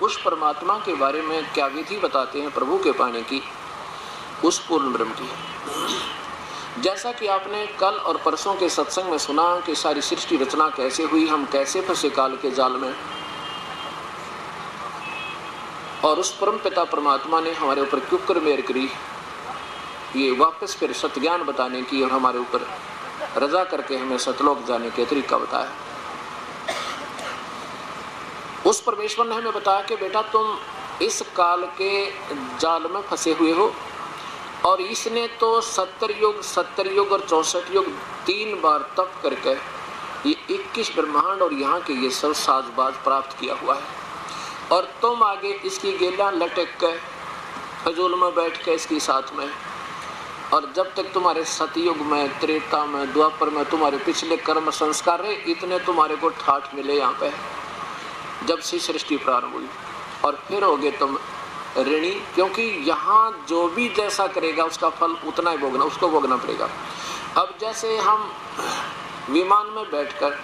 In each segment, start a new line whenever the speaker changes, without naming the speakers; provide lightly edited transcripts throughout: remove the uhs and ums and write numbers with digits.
उस परमात्मा के बारे में क्या विधि बताते हैं प्रभु के पाने की, उस पूर्ण ब्रह्म की। जैसा कि आपने कल और परसों के सत्संग में सुना कि सारी सृष्टि रचना कैसे हुई, हम कैसे फंसे काल के जाल में, और उस परम पिता परमात्मा ने हमारे ऊपर क्यों कर मेहर करी, ये वापस फिर सत्य ज्ञान बताने की और हमारे ऊपर रजा करके हमें सतलोक जाने के तरीका बताया। उस परमेश्वर ने हमें बताया कि बेटा तुम इस काल के जाल में फंसे हुए हो, और इसने तो 70 युग 64 युग 3 बार तप करके ये 21 ब्रह्मांड और यहाँ के ये सब साजबाज प्राप्त किया हुआ है, और तुम आगे इसकी गेला लटक के फजूल में बैठ के इसकी साथ में, और जब तक तुम्हारे सतयुग में, त्रेता में, द्वापर में तुम्हारे पिछले कर्म संस्कार रहे, इतने तुम्हारे को ठाठ मिले यहाँ पे जब से सृष्टि प्रारंभ हुई, और फिर होगे तुम ऋणी, क्योंकि यहाँ जो भी जैसा करेगा उसका फल उतना ही भोगना, उसको भोगना पड़ेगा। अब जैसे हम विमान में बैठकर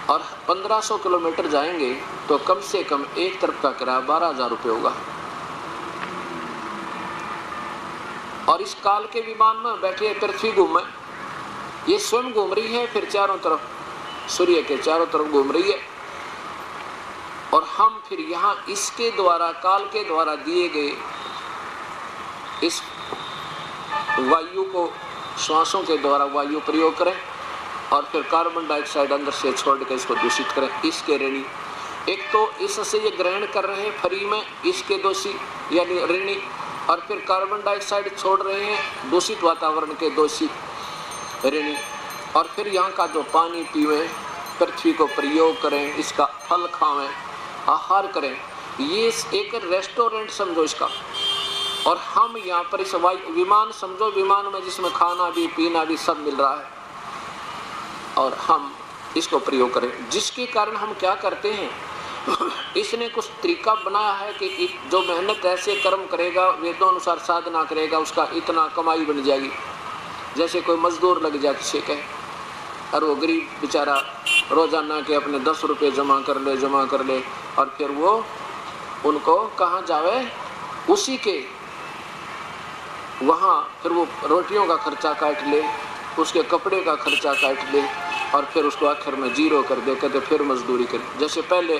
और 1500 किलोमीटर जाएंगे तो कम से कम एक तरफ का किराया 12,000 रुपये होगा, और इस काल के विमान में बैठे पृथ्वी घूमे, ये स्वयं घूम रही है, फिर चारों तरफ सूर्य के चारों तरफ घूम रही है, और हम फिर यहाँ इसके द्वारा, काल के द्वारा दिए गए इस वायु को श्वासों के द्वारा वायु प्रयोग करें, और फिर कार्बन डाइऑक्साइड अंदर से छोड़ के इसको दूषित करें, इसके ऋणी। एक तो इससे ये ग्रहण कर रहे हैं फ्री में, इसके दोषी यानी ऋणी, और फिर कार्बन डाइऑक्साइड छोड़ रहे हैं दूषित वातावरण के दोषी ऋणी, और फिर यहाँ का जो पानी पीवें, पृथ्वी को प्रयोग करें, इसका फल खावें, आहार करें, ये एक रेस्टोरेंट समझो इसका, और हम यहाँ पर इस विमान समझो, विमान में जिसमें खाना भी पीना भी सब मिल रहा है, और हम इसको प्रयोग करें, जिसके कारण हम क्या करते हैं, इसने कुछ तरीका बनाया है कि जो मेहनत ऐसे कर्म करेगा, वेदों अनुसार साधना करेगा, उसका इतना कमाई बन जाएगी। जैसे कोई मजदूर लग जाए किसी के, और वो गरीब बेचारा रोजाना के अपने 10 रुपये जमा कर ले, और फिर वो उनको कहाँ जावे, उसी के वहाँ फिर वो रोटियों का खर्चा काट ले, उसके कपड़े का खर्चा काट ले, और फिर उसको आखिर में जीरो कर दे, कहते फिर मजदूरी करे। जैसे पहले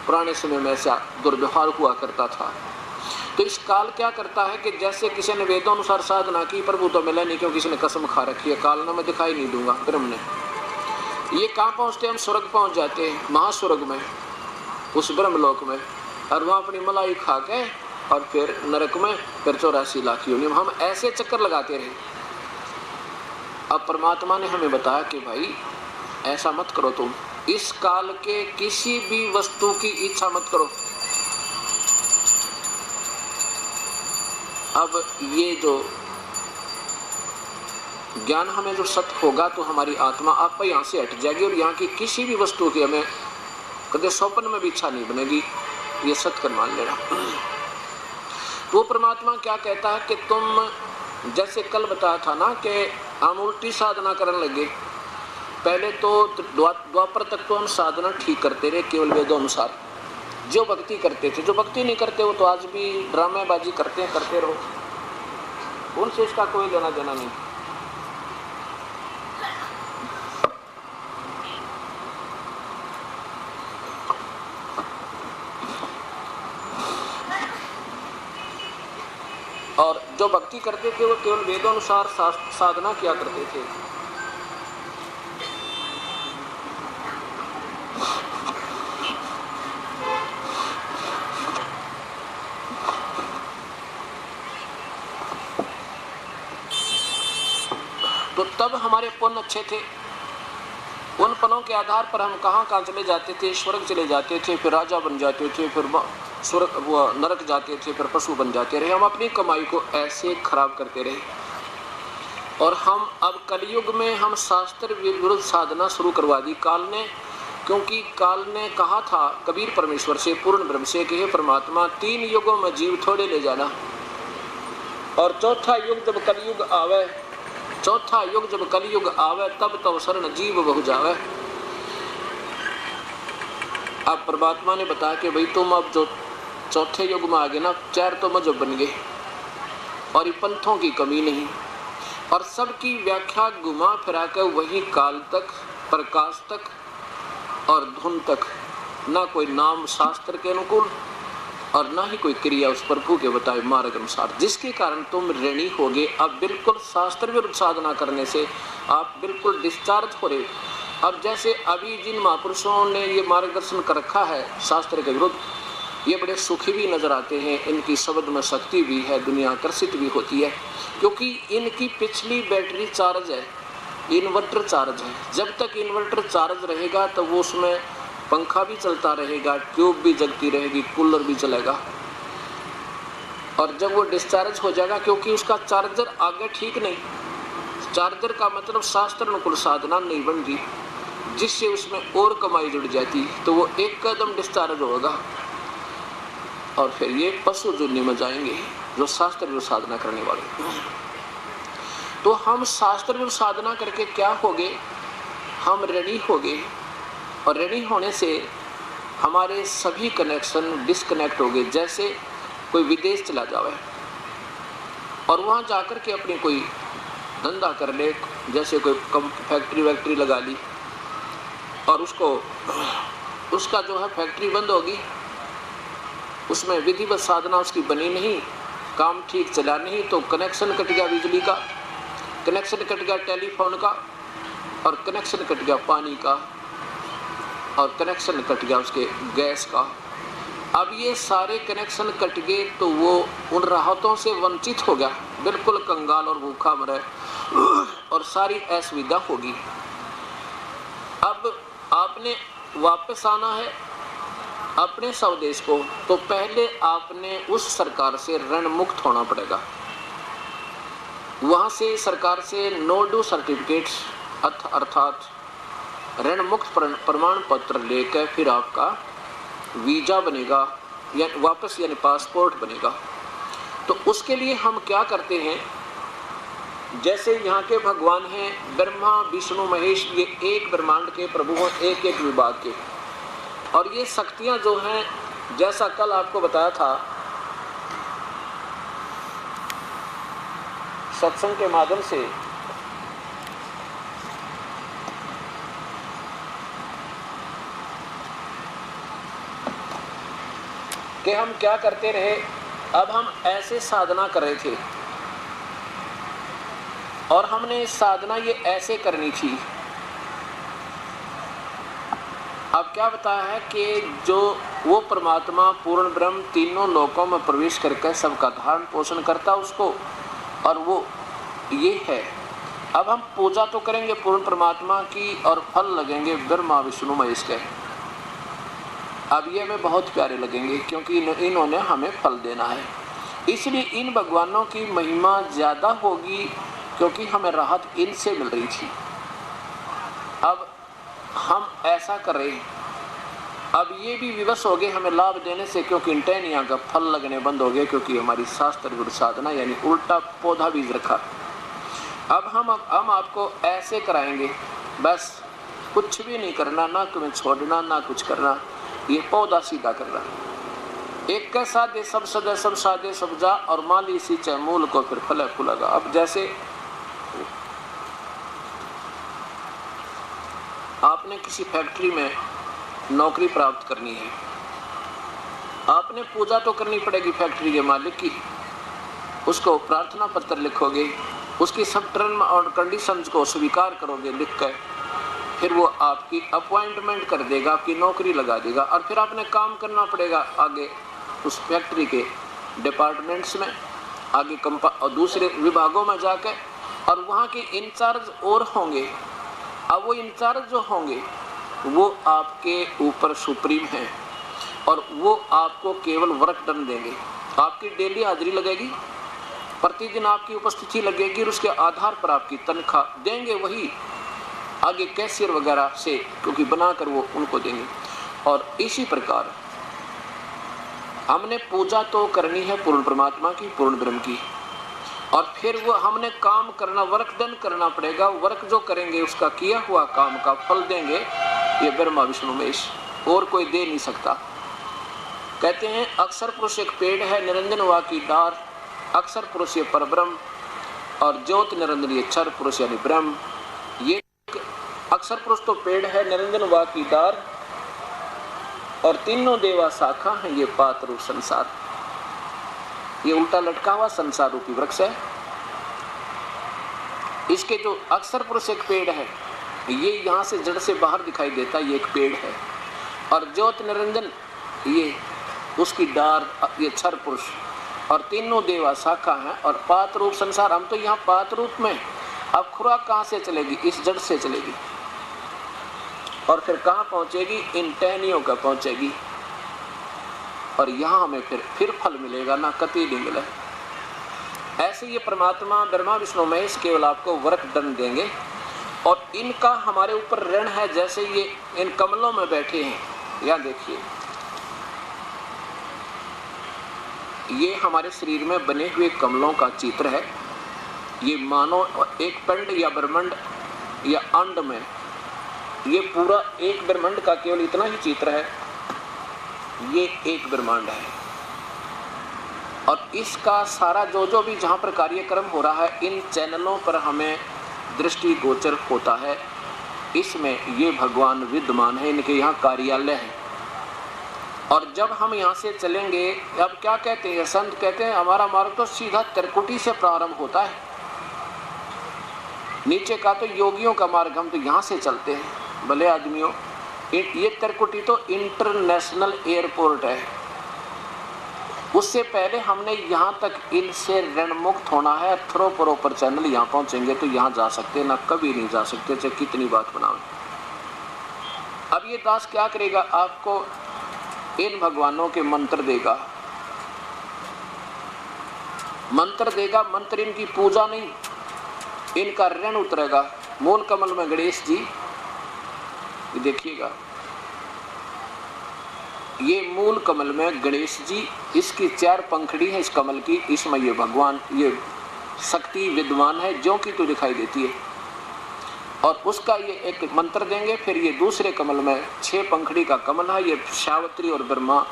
पुराने समय में ऐसा दुर्व्यवहार हुआ करता था। तो इस काल क्या करता है कि जैसे किसी ने वेदों अनुसार साधना की, प्रभु तो मिला नहीं, क्योंकि किसी ने कसम खा रखी है, काल ना मैं दिखाई नहीं दूंगा ब्रह्म ने। ये कहाँ पहुँचते, हम स्वर्ग पहुँच जाते हैं, महास्वर्ग में, उस ब्रह्मलोक में, और वहाँ अपनी मलाई खा के, और फिर नरक में फिर 84 लाख योनि। हम ऐसे चक्कर लगाते रहे। अब परमात्मा ने हमें बताया कि भाई ऐसा मत करो, तुम इस काल के किसी भी वस्तु की इच्छा मत करो। अब ये जो ज्ञान हमें जो सत्य होगा तो हमारी आत्मा आप पर यहाँ से हट जाएगी, और यहाँ की किसी भी वस्तु की हमें कभी स्वप्न में भी इच्छा नहीं बनेगी, ये सत्य कर मान लेना। वो परमात्मा क्या कहता है कि तुम जैसे कल बताया था ना कि हम उल्टी साधना करने लगे। पहले तो द्वापर तक तो हम साधना ठीक करते रहे केवल वेदों अनुसार, जो भक्ति करते थे। जो भक्ति नहीं करते वो तो आज भी ड्रामेबाजी करते रहो, उनसे इसका कोई लेना देना नहीं। और जो भक्ति करते थे वो केवल वेदों अनुसार साधना किया करते थे। तो तब हमारे पुण्य अच्छे थे, उन पनों के आधार पर हम कहाँ चले जाते थे, स्वर्ग चले जाते थे, फिर राजा बन जाते थे, फिर स्वर्ग वो नरक जाते थे, फिर पशु बन जाते रहे। हम अपनी कमाई को ऐसे खराब करते रहे, और हम अब कलयुग में हम शास्त्र विरुद्ध साधना शुरू करवा दी काल ने। क्योंकि काल ने कहा था कबीर परमेश्वर से, पूर्ण ब्रह्म से, कि हे परमात्मा 3 युगों में जीव थोड़े ले जाना, और चौथा युग जब कलयुग आवे तब तो शरण जीव बहु जावे। अब परमात्मा ने बताया कि भाई तुम अब जो चौथे युग में आ गए ना, 4 तो मजहब बन गए और ये पंथों की कमी नहीं, और सबकी व्याख्या घुमा फिरा कर वही काल तक, प्रकाश तक और धुन तक, ना कोई नाम शास्त्र के अनुकूल और ना ही कोई क्रिया उस प्रभु के बताए मार्ग अनुसार, जिसके कारण तुम ऋणी होगे। अब बिल्कुल शास्त्र विरुद्ध साधना करने से आप बिल्कुल डिस्चार्ज हो रहे। अब जैसे अभी जिन महापुरुषों ने ये मार्गदर्शन कर रखा है शास्त्र के विरुद्ध, ये बड़े सुखी भी नजर आते हैं, इनकी शब्द में शक्ति भी है, दुनिया आकर्षित भी होती है, क्योंकि इनकी पिछली बैटरी चार्ज है, इन्वर्टर चार्ज है। जब तक इन्वर्टर चार्ज रहेगा तो वो उसमें पंखा भी चलता रहेगा, ट्यूब भी जलती रहेगी, कूलर भी चलेगा। और जब वो डिस्चार्ज हो जाएगा, क्योंकि उसका चार्जर आगे ठीक नहीं, चार्जर का मतलब शास्त्र अनुकूल साधना नहीं बन रही, जिससे उसमें और कमाई जुड़ जाती, तो वो एक कदम डिस्चार्ज होगा और फिर ये पशु जुन्नी में जाएंगे जो शास्त्र विरुद्ध साधना करने वाले। तो हम शास्त्र विरुद्ध साधना करके क्या होगे, हम ऋणी होगे, और ऋणी होने से हमारे सभी कनेक्शन डिस्कनेक्ट हो गए। जैसे कोई विदेश चला जावे और वहाँ जाकर के अपनी कोई धंधा कर ले, जैसे कोई फैक्ट्री वैक्ट्री लगा ली, और उसका जो है फैक्ट्री बंद होगी, उसमें विधिवत साधना उसकी बनी नहीं, काम ठीक चला नहीं, तो कनेक्शन कट गया बिजली का, कनेक्शन कट गया टेलीफोन का, और कनेक्शन कट गया पानी का, और कनेक्शन कट गया उसके गैस का। अब ये सारे कनेक्शन कट गए तो वो उन राहतों से वंचित हो गया, बिल्कुल कंगाल और भूखा मरे, और सारी असुविधा होगी। अब आपने वापस आना है अपने स्वदेश को, तो पहले आपने उस सरकार से ऋण मुक्त होना पड़ेगा। वहाँ से सरकार से नो ड्यू सर्टिफिकेट्स अर्थात ऋण मुक्त प्रमाण पत्र लेकर फिर आपका वीजा बनेगा, या वापस यानी पासपोर्ट बनेगा। तो उसके लिए हम क्या करते हैं, जैसे यहाँ के भगवान हैं ब्रह्मा विष्णु महेश, ये एक ब्रह्मांड के प्रभु हैं, एक एक विभाग के, और ये शक्तियाँ जो हैं, जैसा कल आपको बताया था सत्संग के माध्यम से, कि हम क्या करते रहे। अब हम ऐसे साधना कर रहे थे और हमने साधना ये ऐसे करनी थी। अब क्या बताया है कि जो वो परमात्मा पूर्ण ब्रह्म तीनों लोकों में प्रवेश करके सबका धारण पोषण करता उसको, और वो ये है। अब हम पूजा तो करेंगे पूर्ण परमात्मा की और फल लगेंगे ब्रह्मा विष्णु महेश के। अब ये हमें बहुत प्यारे लगेंगे क्योंकि इन्होंने हमें फल देना है, इसलिए इन भगवानों की महिमा ज़्यादा होगी क्योंकि हमें राहत इनसे मिल रही थी। अब हम ऐसा कर रहे हैं, अब ये भी विवश हो गए हमें लाभ देने से, क्योंकि टहनियाँ का फल लगने बंद हो गए, क्योंकि हमारी शास्त्र विरुद्ध साधना यानी उल्टा पौधा बीज रखा। अब हम आपको ऐसे कराएंगे, बस कुछ भी नहीं करना, ना तुम्हें छोड़ना ना कुछ करना, ये पौधा सीधा करना। एक का साधे सब सदा सब साधे सब जा, और माली सींचे मूल को फिर फल फूलेगा। अब जैसे आपने किसी फैक्ट्री में नौकरी प्राप्त करनी है, आपने पूजा तो करनी पड़ेगी फैक्ट्री के मालिक की, उसको प्रार्थना पत्र लिखोगे, उसकी सब टर्म और कंडीशंस को स्वीकार करोगे लिख कर, फिर वो आपकी अपॉइंटमेंट कर देगा, आपकी नौकरी लगा देगा, और फिर आपने काम करना पड़ेगा आगे उस फैक्ट्री के डिपार्टमेंट्स में, आगे और दूसरे विभागों में जाकर, और वहाँ के इंचार्ज और होंगे। अब वो इंचार्ज जो होंगे वो आपके ऊपर सुप्रीम हैं, और वो आपको केवल वर्क डन देंगे। आपकी डेली हाजिरी लगेगी, प्रतिदिन आपकी उपस्थिति लगेगी, और उसके आधार पर आपकी तनख्वाह देंगे वही आगे कैशियर वगैरह से, क्योंकि बनाकर वो उनको देंगे। और इसी प्रकार हमने पूजा तो करनी है पूर्ण परमात्मा की, पूर्ण ब्रह्म की, और फिर वो हमने काम करना, वर्क डन करना पड़ेगा। वर्क जो करेंगे उसका किया हुआ काम का फल देंगे ये ब्रह्मा विष्णु महेश, और कोई दे नहीं सकता। कहते हैं अक्षर पुरुष एक पेड़ है, निरंजन वा की डार। अक्षर पुरुष ये परब्रह्म और ज्योति निरंजन ये क्षर पुरुष यानी ब्रह्म। ये अक्षर पुरुष तो पेड़ है, निरंजन वा की डार और तीनों देवा शाखा है ये पात रूप संसार। ये उल्टा लटका हुआ संसार रूपी वृक्ष है। इसके जो अक्षर पुरुष एक पेड़ है, ये यहाँ से जड़ से बाहर दिखाई देता है, ये एक पेड़ है। और ज्योति निरंजन ये उसकी डार, ये क्षर पुरुष और तीनों देवा शाखा है। और पात रूप संसार, हम तो यहाँ पात रूप में, अब खुराक कहाँ से चलेगी? इस जड़ से चलेगी और फिर कहाँ पहुँचेगी? इन टहनियों का पहुँचेगी और यहाँ हमें फिर फल मिलेगा, ना कति नहीं मिले। ऐसे ये परमात्मा ब्रह्मा विष्णु महेश केवल आपको वर्क दंड देंगे और इनका हमारे ऊपर ऋण है। जैसे ये इन कमलों में बैठे हैं, यहाँ देखिए, ये हमारे शरीर में बने हुए कमलों का चित्र है। ये मानो एक पिंड या ब्रह्मांड या अंड में, ये पूरा एक ब्रह्मांड का केवल इतना ही चित्र है। ये एक ब्रह्मांड है और इसका सारा जो भी जहाँ पर कार्यक्रम हो रहा है, इन चैनलों पर हमें दृष्टि गोचर होता है। इसमें ये भगवान विद्यमान है, इनके यहाँ कार्यालय है। और जब हम यहाँ से चलेंगे, अब क्या कहते हैं संत? कहते हैं हमारा मार्ग तो सीधा त्रिकुटी से प्रारंभ होता है। नीचे का तो योगियों का मार्ग, हम तो यहाँ से चलते हैं। भले आदमियों, ये त्रिकुटी तो इंटरनेशनल एयरपोर्ट है। उससे पहले हमने यहाँ तक इनसे ऋण मुक्त होना है। थ्रो प्रॉपर चैनल यहाँ पहुँचेंगे तो यहाँ जा सकते, ना कभी नहीं जा सकते, चाहे कितनी बात बनाओ। अब ये दास क्या करेगा? आपको इन भगवानों के मंत्र देगा, मंत्र देगा। मंत्र इनकी पूजा नहीं, इनका ऋण उतरेगा। मूल कमल में गणेश जी, देखिएगा, ये मूल कमल में गणेश जी, इसकी 4 पंखड़ी है इस कमल की। इसमें ये भगवान, ये शक्ति विद्वान है जो कि तो दिखाई देती है। और उसका ये एक मंत्र देंगे। फिर ये दूसरे कमल में 6 पंखड़ी का कमल है, ये सावित्री और ब्रह्मा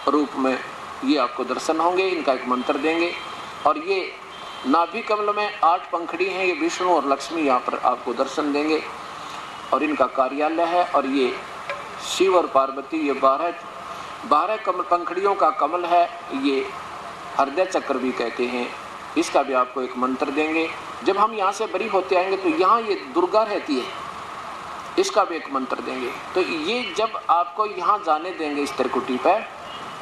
रूप में ये आपको दर्शन होंगे। इनका एक मंत्र देंगे। और ये नाभि कमल में 8 पंखड़ी हैं, ये विष्णु और लक्ष्मी यहाँ पर आपको दर्शन देंगे और इनका कार्यालय है। और ये शिव और पार्वती, ये 12 कमल पंखड़ियों का कमल है। ये हृदय चक्र भी कहते हैं। इसका भी आपको एक मंत्र देंगे। जब हम यहाँ से बरी होते आएंगे तो यहाँ ये दुर्गा रहती है, इसका भी एक मंत्र देंगे। तो ये जब आपको यहाँ जाने देंगे इस त्रिकुटी पर,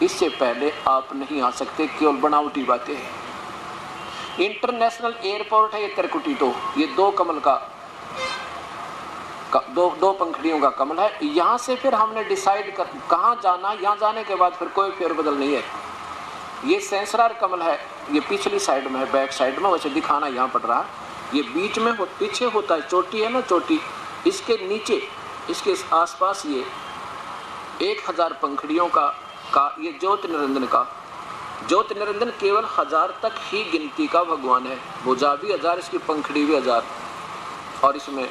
इससे पहले आप नहीं आ सकते, केवल बनावटी बातें हैं। इंटरनेशनल एयरपोर्ट है ये त्रिकुटी। तो ये 2 कमल का दो पंखड़ियों का कमल है। यहाँ से फिर हमने डिसाइड कर कहाँ जाना। यहाँ जाने के बाद फिर कोई फेरबदल नहीं है। ये सेंसरार कमल है, ये पिछली साइड में है, बैक साइड में, वैसे दिखाना यहाँ पड़ रहा है। ये बीच में पीछे होता है, चोटी है ना, चोटी, इसके नीचे, इसके आसपास ये 1000 पंखड़ियों का ये ज्योति निरंजन का। ज्योति निरंजन केवल 1000 तक ही गिनती का भगवान है। भुजा भी 1000, इसकी पंखड़ी भी 1000 और इसमें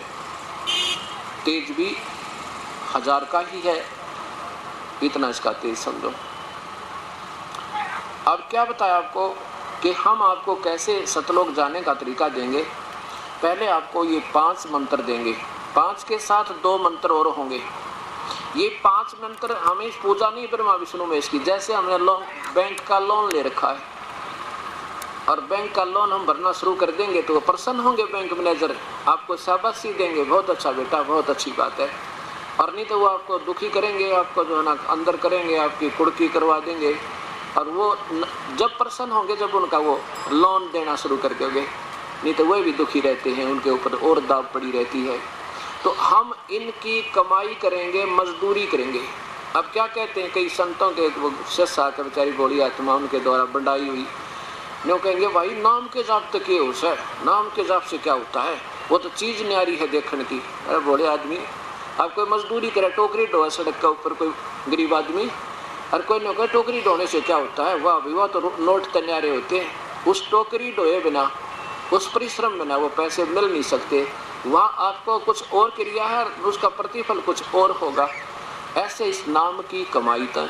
तेज भी 1000 का ही है। इतना इसका तेज समझो। अब क्या बताया आपको कि हम आपको कैसे सतलोक जाने का तरीका देंगे। पहले आपको ये 5 मंत्र देंगे, 5 के साथ 2 मंत्र और होंगे। ये 5 मंत्र हमें पूजा नहीं ब्रह्मा विष्णु में इसकी। जैसे हमने बैंक का लोन ले रखा है और बैंक का लोन हम भरना शुरू कर देंगे तो वो प्रसन्न होंगे, बैंक मैनेजर आपको शाबाशी देंगे, बहुत अच्छा बेटा, बहुत अच्छी बात है। और नहीं तो वो आपको दुखी करेंगे, आपको जो है ना अंदर करेंगे, आपकी कुड़की करवा देंगे। और वो जब प्रसन्न होंगे, जब उनका वो लोन देना शुरू कर दोगे, नहीं तो वह भी दुखी रहते हैं, उनके ऊपर और दाब पड़ी रहती है। तो हम इनकी कमाई करेंगे, मजदूरी करेंगे। अब क्या कहते हैं कई संतों के, वो शिष्य आकर बेचारी बोली आत्मा उनके द्वारा बढ़ाई हुई, नो कहेंगे भाई नाम के जाप तो क्या हो सर, नाम के जाप से क्या होता है, वो तो चीज़ न्यारी है देखने की। अरे बोले आदमी, आप कोई मजदूरी करे, टोकरी ढोए सड़क के ऊपर कोई गरीब आदमी, और कोई न कोई टोकरी ढोने से क्या होता है, वाह भी वाह, तो नोट तो न्यारे होते हैं। उस टोकरी ढोए बिना, उस परिश्रम बिना वो पैसे मिल नहीं सकते। वहाँ आपको कुछ और क्रिया है, उसका प्रतिफल कुछ और होगा। ऐसे इस नाम की कमाई तक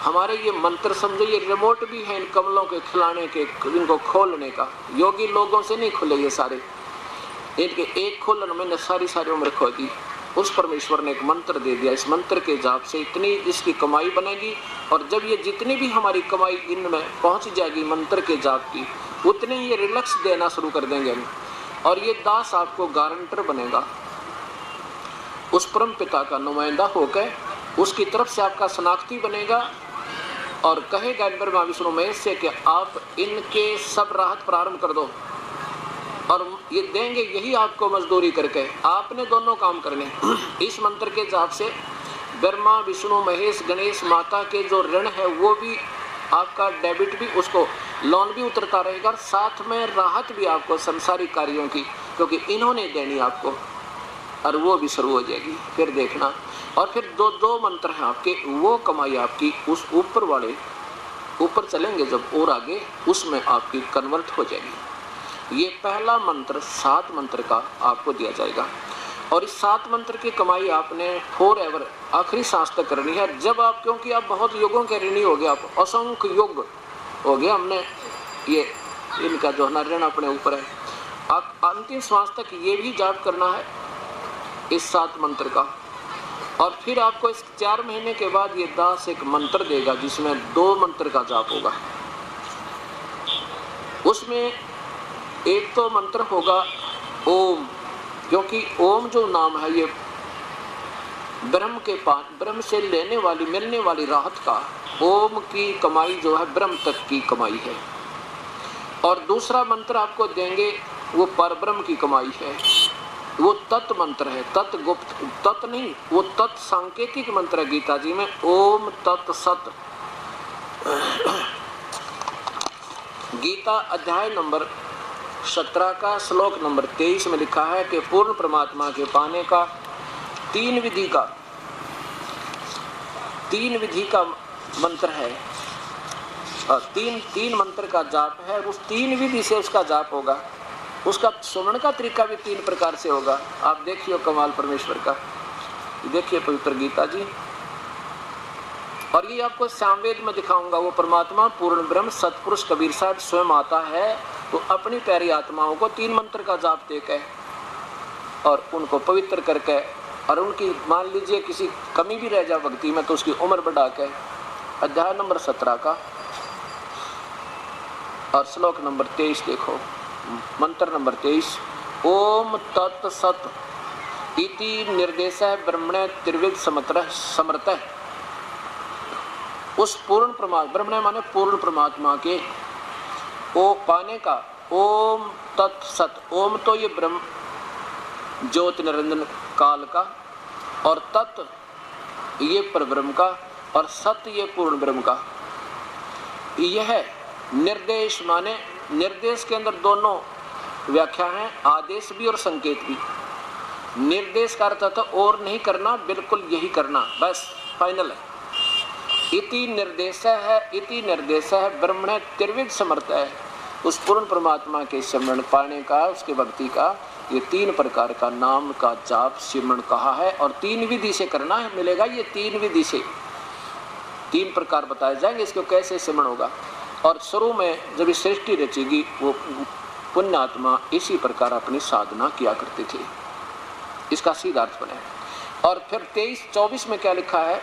हमारे ये मंत्र समझो ये रिमोट भी है इन कमलों के खिलाने के, इनको खोलने का। योगी लोगों से नहीं खुले ये सारे, इनके एक खोलन मैंने सारी उम्र खो दी। उस परमेश्वर ने एक मंत्र दे दिया, इस मंत्र के जाप से इतनी इसकी कमाई बनेगी, और जब ये जितनी भी हमारी कमाई इनमें पहुंच जाएगी मंत्र के जाप की, उतने ये रिलक्स देना शुरू कर देंगे हम, और ये दास आपको गारंटर बनेगा। उस परम पिता का नुमाइंदा होकर उसकी तरफ से आपका शनाख्ती बनेगा, और कहेगा ब्रह्मा विष्णु महेश से कि आप इनके सब राहत प्रारंभ कर दो, और ये देंगे यही आपको मजदूरी करके। आपने दोनों काम करने। इस मंत्र के जाप से ब्रह्मा विष्णु महेश गणेश माता के जो ऋण है वो भी आपका डेबिट भी, उसको लोन भी उतरता रहेगा, और साथ में राहत भी आपको संसारिक कार्यों की, क्योंकि इन्होंने देनी आपको, और वो भी शुरू हो जाएगी। फिर देखना, और फिर दो मंत्र हैं आपके, वो कमाई आपकी उस ऊपर वाले ऊपर चलेंगे जब और आगे, उसमें आपकी कन्वर्ट हो जाएगी। ये पहला मंत्र 7 मंत्र का आपको दिया जाएगा, और इस 7 मंत्र की कमाई आपने फॉर एवर आखिरी सांस तक करनी है। जब आप, क्योंकि आप बहुत युगों के ऋणी हो गए, आप असंख्य युग हो गया, हमने ये इनका जो है ऋण अपने ऊपर है, आप अंतिम श्वास तक ये भी जाप करना है इस 7 मंत्र का। और फिर आपको इस 4 महीने के बाद ये दास एक मंत्र देगा जिसमें 2 मंत्र का जाप होगा। उसमें एक तो मंत्र होगा ओम, क्योंकि ओम जो नाम है ये ब्रह्म से लेने वाली मिलने वाली राहत का, ओम की कमाई जो है ब्रह्म तक की कमाई है। और दूसरा मंत्र आपको देंगे वो परब्रह्म की कमाई है, वो तत् मंत्र है, तत् गुप्त, तत् नहीं, वो तत् सांकेतिक मंत्र है गीता जी में, ओम तत् सत। गीता अध्याय नंबर 17 का श्लोक नंबर 23 में लिखा है कि पूर्ण परमात्मा के पाने का 3 विधि का मंत्र है, और 3 मंत्र का जाप है, उस 3 विधि से उसका जाप होगा। उसका सुमरण का तरीका भी 3 प्रकार से होगा। आप देखिए कमाल परमेश्वर का, देखिए पवित्र गीता जी, और ये आपको सामवेद में दिखाऊंगा। वो परमात्मा पूर्ण ब्रह्म सतपुरुष कबीर साहब स्वयं आता है, तो अपनी प्यारी आत्माओं को 3 मंत्र का जाप देकर और उनको पवित्र करके, और उनकी मान लीजिए किसी कमी भी रह जाए भक्ति में तो उसकी उम्र बढ़ा के, अध्याय नंबर 17 का और श्लोक नंबर 23 देखो, मंत्र नंबर 23, ओम तत् सत इति निर्देशः ब्रह्मणे त्रिविध समर्थ। उस पूर्ण परमात्मा, ब्रह्मणे माने पूर्ण परमात्मा के ओ पाने का ओम तत् सत। ओम तो ये ब्रह्म ज्योति निरंजन काल का, और तत् ये परब्रह्म का, और सत ये पूर्ण ब्रह्म का। यह निर्देश माने, निर्देश के अंदर दोनों व्याख्या है, आदेश भी और संकेत भी। निर्देश का अर्थ था और नहीं करना, बिल्कुल यही करना, बस फाइनल है। इति निर्देश है, इति निर्देश है ब्रह्मणे त्रिविध समर्थ है। उस पूर्ण परमात्मा के सिमरण पाने का, उसके भक्ति का ये 3 प्रकार का नाम का जाप सिमरण कहा है, और 3 विधि से करना है, मिलेगा ये 3 विधि से। 3 प्रकार बताए जाएंगे इसको कैसे सिमरण होगा। और शुरू में जब सृष्टि रचेगी वो पुण्यात्मा इसी प्रकार अपनी साधना किया करते थे, इसका सीधा अर्थ बने। और फिर 23-24 में क्या लिखा है,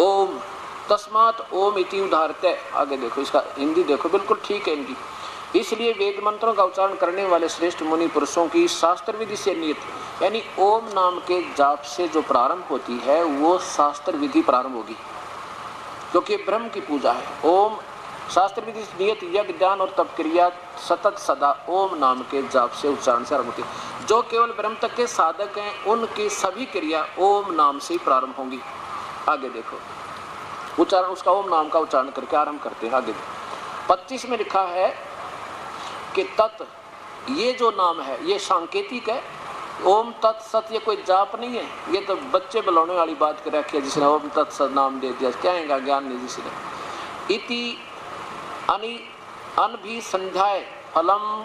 ओम तस्मात् ओम इति उदाहरते। आगे देखो, इसका हिंदी देखो, बिल्कुल ठीक है इनकी। इसलिए वेद मंत्रों का उच्चारण करने वाले श्रेष्ठ मुनि पुरुषों की शास्त्र विधि से नियत, यानी ओम नाम के जाप से जो प्रारंभ होती है वो शास्त्र विधि प्रारंभ होगी, क्योंकि ब्रह्म की पूजा है। ओम शास्त्र विधि नियत यज्ञ ज्ञान और तप क्रिया सतत सदा ओम नाम के जाप से उच्चारण से आरंभ होती है। जो केवल ब्रह्म तक के साधक हैं उनकी सभी क्रिया ओम नाम से ही प्रारंभ होंगी। आगे देखो उच्चारण, उसका ओम नाम का उच्चारण करके आरंभ करते हैं। आगे 25 में लिखा है कि तत्, ये जो नाम है ये सांकेतिक है। ओम तत् सत ये कोई जाप नहीं है, ये तो बच्चे बुलाने वाली बात कर रखी है जिसने ओम तत् सत नाम दे दिया, क्या है ज्ञान नहीं जिसने। इति अन भी संध्याय फलम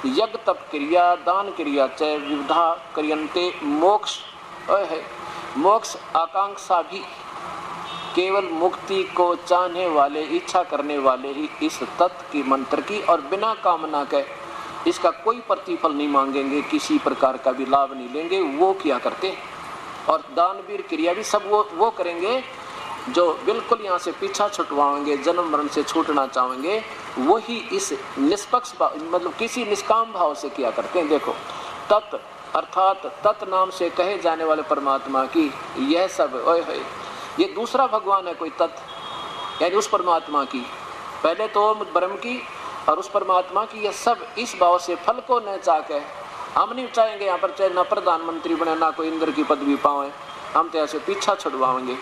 यज्ञ तप क्रिया दान क्रिया च विविधा क्रियन्ते मोक्ष है। मोक्ष आकांक्षा भी केवल मुक्ति को चाहने वाले, इच्छा करने वाले ही इस तत्व की मंत्र की और बिना कामना के इसका कोई प्रतिफल नहीं मांगेंगे, किसी प्रकार का भी लाभ नहीं लेंगे, वो किया करते हैं। और दानवीर क्रिया भी सब वो करेंगे जो बिल्कुल यहाँ से पीछा छुटवाएंगे, जन्म मरण से छूटना चाहेंगे, वही इस निष्पक्ष मतलब किसी निष्काम भाव से किया करते हैं। देखो तत् अर्थात तत् नाम से कहे जाने वाले परमात्मा की यह सब ओए होए, ये दूसरा भगवान है कोई तत्, यानी उस परमात्मा की, पहले तो ब्रह्म की और उस परमात्मा की, यह सब इस भाव से फल को न चाह, हम नहीं चाहेंगे यहाँ पर चाहे न प्रधानमंत्री बने ना कोई इंद्र की पदवी पाए, हम तो ऐसे पीछा छुड़वाएंगे।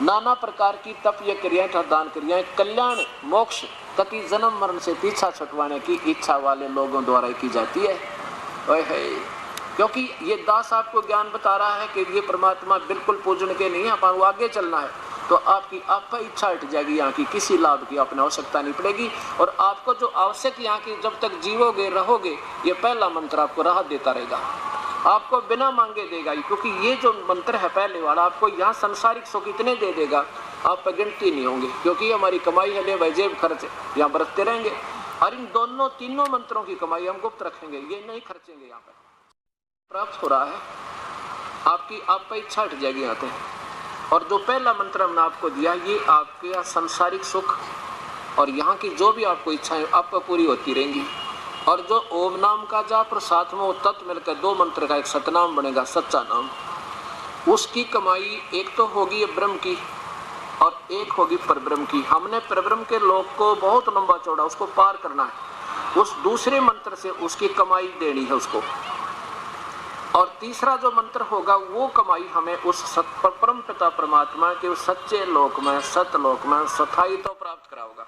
नाना प्रकार की तप या क्रियाएं तथा दान क्रियाएं कल्याण मोक्ष कति जन्म मरण से पीछा छुटवाने की इच्छा वाले लोगों द्वारा की जाती है। ओए है, क्योंकि ये दास आपको ज्ञान बता रहा है कि ये परमात्मा बिल्कुल पूजन के नहीं है, अपन आगे चलना है, तो आपकी आपका इच्छा हट जाएगी, यहाँ की किसी लाभ की आपने आवश्यकता नहीं पड़ेगी। और आपको जो आवश्यक यहाँ की जब तक जीवोगे रहोगे, ये पहला मंत्र आपको राहत देता रहेगा, आपको बिना मांगे देगा, क्योंकि ये जो मंत्र है पहले वाला आपको यहाँ संसारिक सुख इतने दे देगा आप पर गिनती नहीं होंगे, क्योंकि हमारी कमाई है ले भाई जेब खर्च यहाँ बरतते रहेंगे। और इन दोनों तीनों मंत्रों की कमाई हम गुप्त रखेंगे, ये नहीं खर्चेंगे। यहाँ पर प्राप्त हो रहा है, आपकी आप पर इच्छा हट जाएगी यहाँ पे। और जो पहला मंत्र हमने आपको दिया, ये आपके सांसारिक सुख और यहाँ की जो भी आपको इच्छाएं आप पर पूरी होती रहेंगी। और जो ओम नाम का जाप और साथ में वो तत्व मिलकर दो मंत्र का एक सतनाम बनेगा, सच्चा नाम, उसकी कमाई एक तो होगी ब्रह्म की और एक होगी परब्रह्म की। हमने परब्रह्म के लोक को बहुत लंबा चौड़ा उसको पार करना है, उस दूसरे मंत्र से उसकी कमाई देनी है उसको। और तीसरा जो मंत्र होगा वो कमाई हमें उस परम पिता परमात्मा के उस सच्चे लोक में, सतलोक में स्थायी तो प्राप्त कराओगा।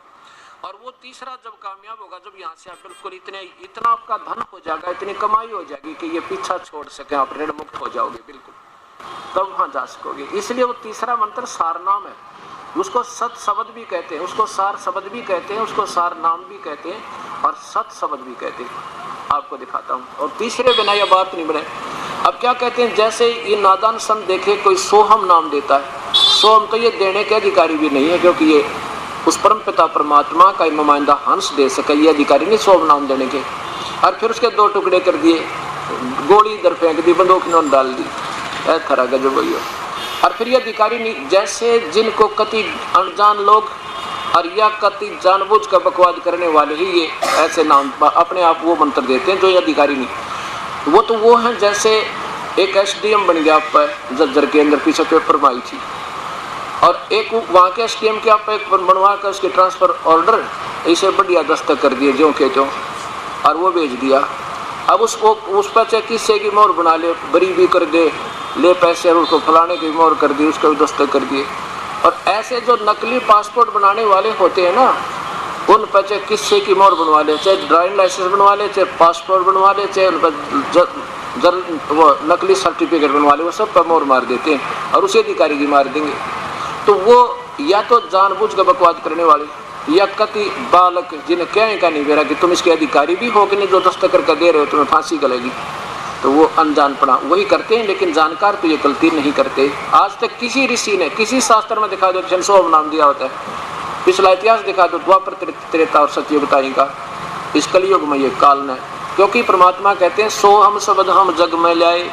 और वो तीसरा जब कामयाब होगा, जब यहाँ से आप बिल्कुल इतना आपका धन हो जाएगा, इतनी कमाई हो जाएगी कि ये पीछा छोड़ सके, आप ऋण मुक्त हो जाओगे बिल्कुल, तब वहां जा सकोगे। इसलिए वो तीसरा मंत्र सार नाम है, उसको सत शब्द भी कहते हैं, उसको सार शब्द भी कहते हैं, उसको सार नाम भी कहते हैं और सत शब्द भी कहते हैं। आपको दिखाता हूँ। और तीसरे बिना यह बात नहीं बने। अब क्या कहते हैं, जैसे ये नादान संत देखे कोई सोहम नाम देता है, सोहम तो ये देने के अधिकारी भी नहीं है, क्योंकि ये उस परम पिता परमात्मा का नुमाइंदा हंस दे सके, ये अधिकारी नहीं सोहम नाम देने के। और फिर उसके दो टुकड़े कर दिए, गोली इधर फेंक दी, बंदूक इन्होंने डाल दी, ऐसा गजब भैया। और फिर ये अधिकारी नहीं, जैसे जिनको कति अनजान लोग और या कति जानबूझ कर बकवाद करने वाले ही ये ऐसे नाम अपने आप वो मंत्र देते हैं, जो ये अधिकारी नहीं। वो तो वो हैं जैसे एक एसडीएम बन गया आप जज्जर के अंदर, पीछे पेपर में आई थी, और एक वहाँ के एसडीएम के आप एक बनवा कर उसके ट्रांसफर ऑर्डर इसे बढ़िया दस्तक कर दिए जो के जो, और वो भेज दिया। अब उसको उस पर चाहे किस्से की मोहर बना ले, बरी भी कर दे, ले पैसे और उसको फलाने की मोहर कर दी, उसका भी दस्तक कर दिए। और ऐसे जो नकली पासपोर्ट बनाने वाले होते हैं ना, उन पर चाहे किस्से की मोहर बनवा ले, चाहे ड्राइविंग लाइसेंस बनवा ले, चाहे पासपोर्ट बनवा ले, चाहे वो नकली सर्टिफिकेट बनवा ले, वो सब पर मोहर मार देते हैं और उसी अधिकारी की मार देंगे। तो वो या तो जानबूझ कर बकवाद करने वाले, या कति बालक जिन्हें क्या का नहीं बेरा कि तुम इसके अधिकारी भी हो कि नहीं, जो दस्तक करके दे रहे हो तुम्हें फांसी गलेगी, तो वो अनजानपना वही करते हैं। लेकिन जानकार तो ये गलती नहीं करते। आज तक किसी ऋषि ने किसी शास्त्र में दिखा दो जनसोम नाम दिया होता है, पिछला इतिहास दिखा दो, द्वापर त्रेता और सतयुगताई का, इस कलयुग में ये काल न, क्योंकि परमात्मा कहते हैं सो हम शब्द हम जग में लाए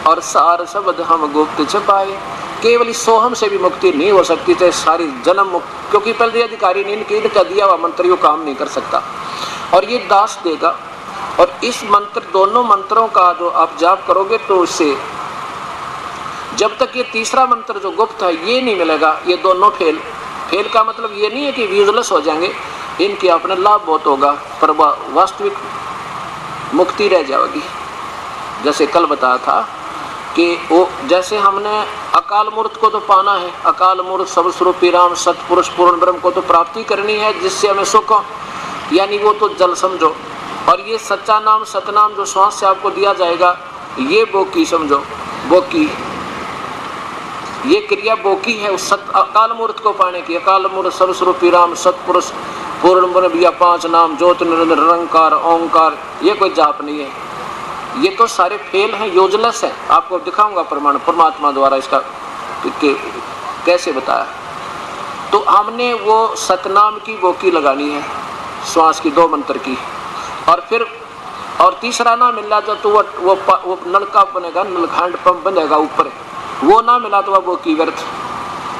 और सार शब्द हम गुप्त छुपाए। केवल इस सोहम से भी मुक्ति नहीं हो सकती, चाहे सारी जन्म मुक्ति, क्योंकि पहले अधिकारी ने इनका दिया हुआ मंत्र यो काम नहीं कर सकता, और ये दास देगा। और इस मंत्र, दोनों मंत्रों का जो आप जाप करोगे तो इससे जब तक ये तीसरा मंत्र जो गुप्त है ये नहीं मिलेगा, ये दोनों फेल का मतलब ये नहीं है कि यूजलेस हो जाएंगे, इनके अपने लाभ बहुत होगा, पर वास्तविक मुक्ति रह जाएगी। जैसे कल बताया था कि वो जैसे हमने अकाल मूर्त को तो पाना है, अकाल मूर्त सर्वस्वरूपी राम सतपुरुष पूर्ण ब्रह्म को तो प्राप्ति करनी है, जिससे हमें सुख हो, यानी वो तो जल समझो। और ये सच्चा नाम सतनाम जो श्वास से आपको दिया जाएगा, ये बोकी समझो, बोकी, ये क्रिया बोकी है उस अकाल मूर्त को पाने की। अकाल मूर्त सर्वस्वरूपी राम सतपुरुष पूर्ण ब्रह्म, या 5 नाम ज्योत निरंतर निरंकार ओंकार, ये कोई जाप नहीं है, ये तो सारे फेल हैं, यूजलेस हैं। आपको दिखाऊंगा प्रमाण परमात्मा द्वारा इसका कैसे बताया। तो हमने वो सतनाम की बोकी लगानी है, श्वास की 2 मंत्र की, और फिर और तीसरा ना मिला तो वो नलका बनेगा, नलखंड पंप बनेगा ऊपर, वो ना मिला तो वह बोकी व्यर्थ,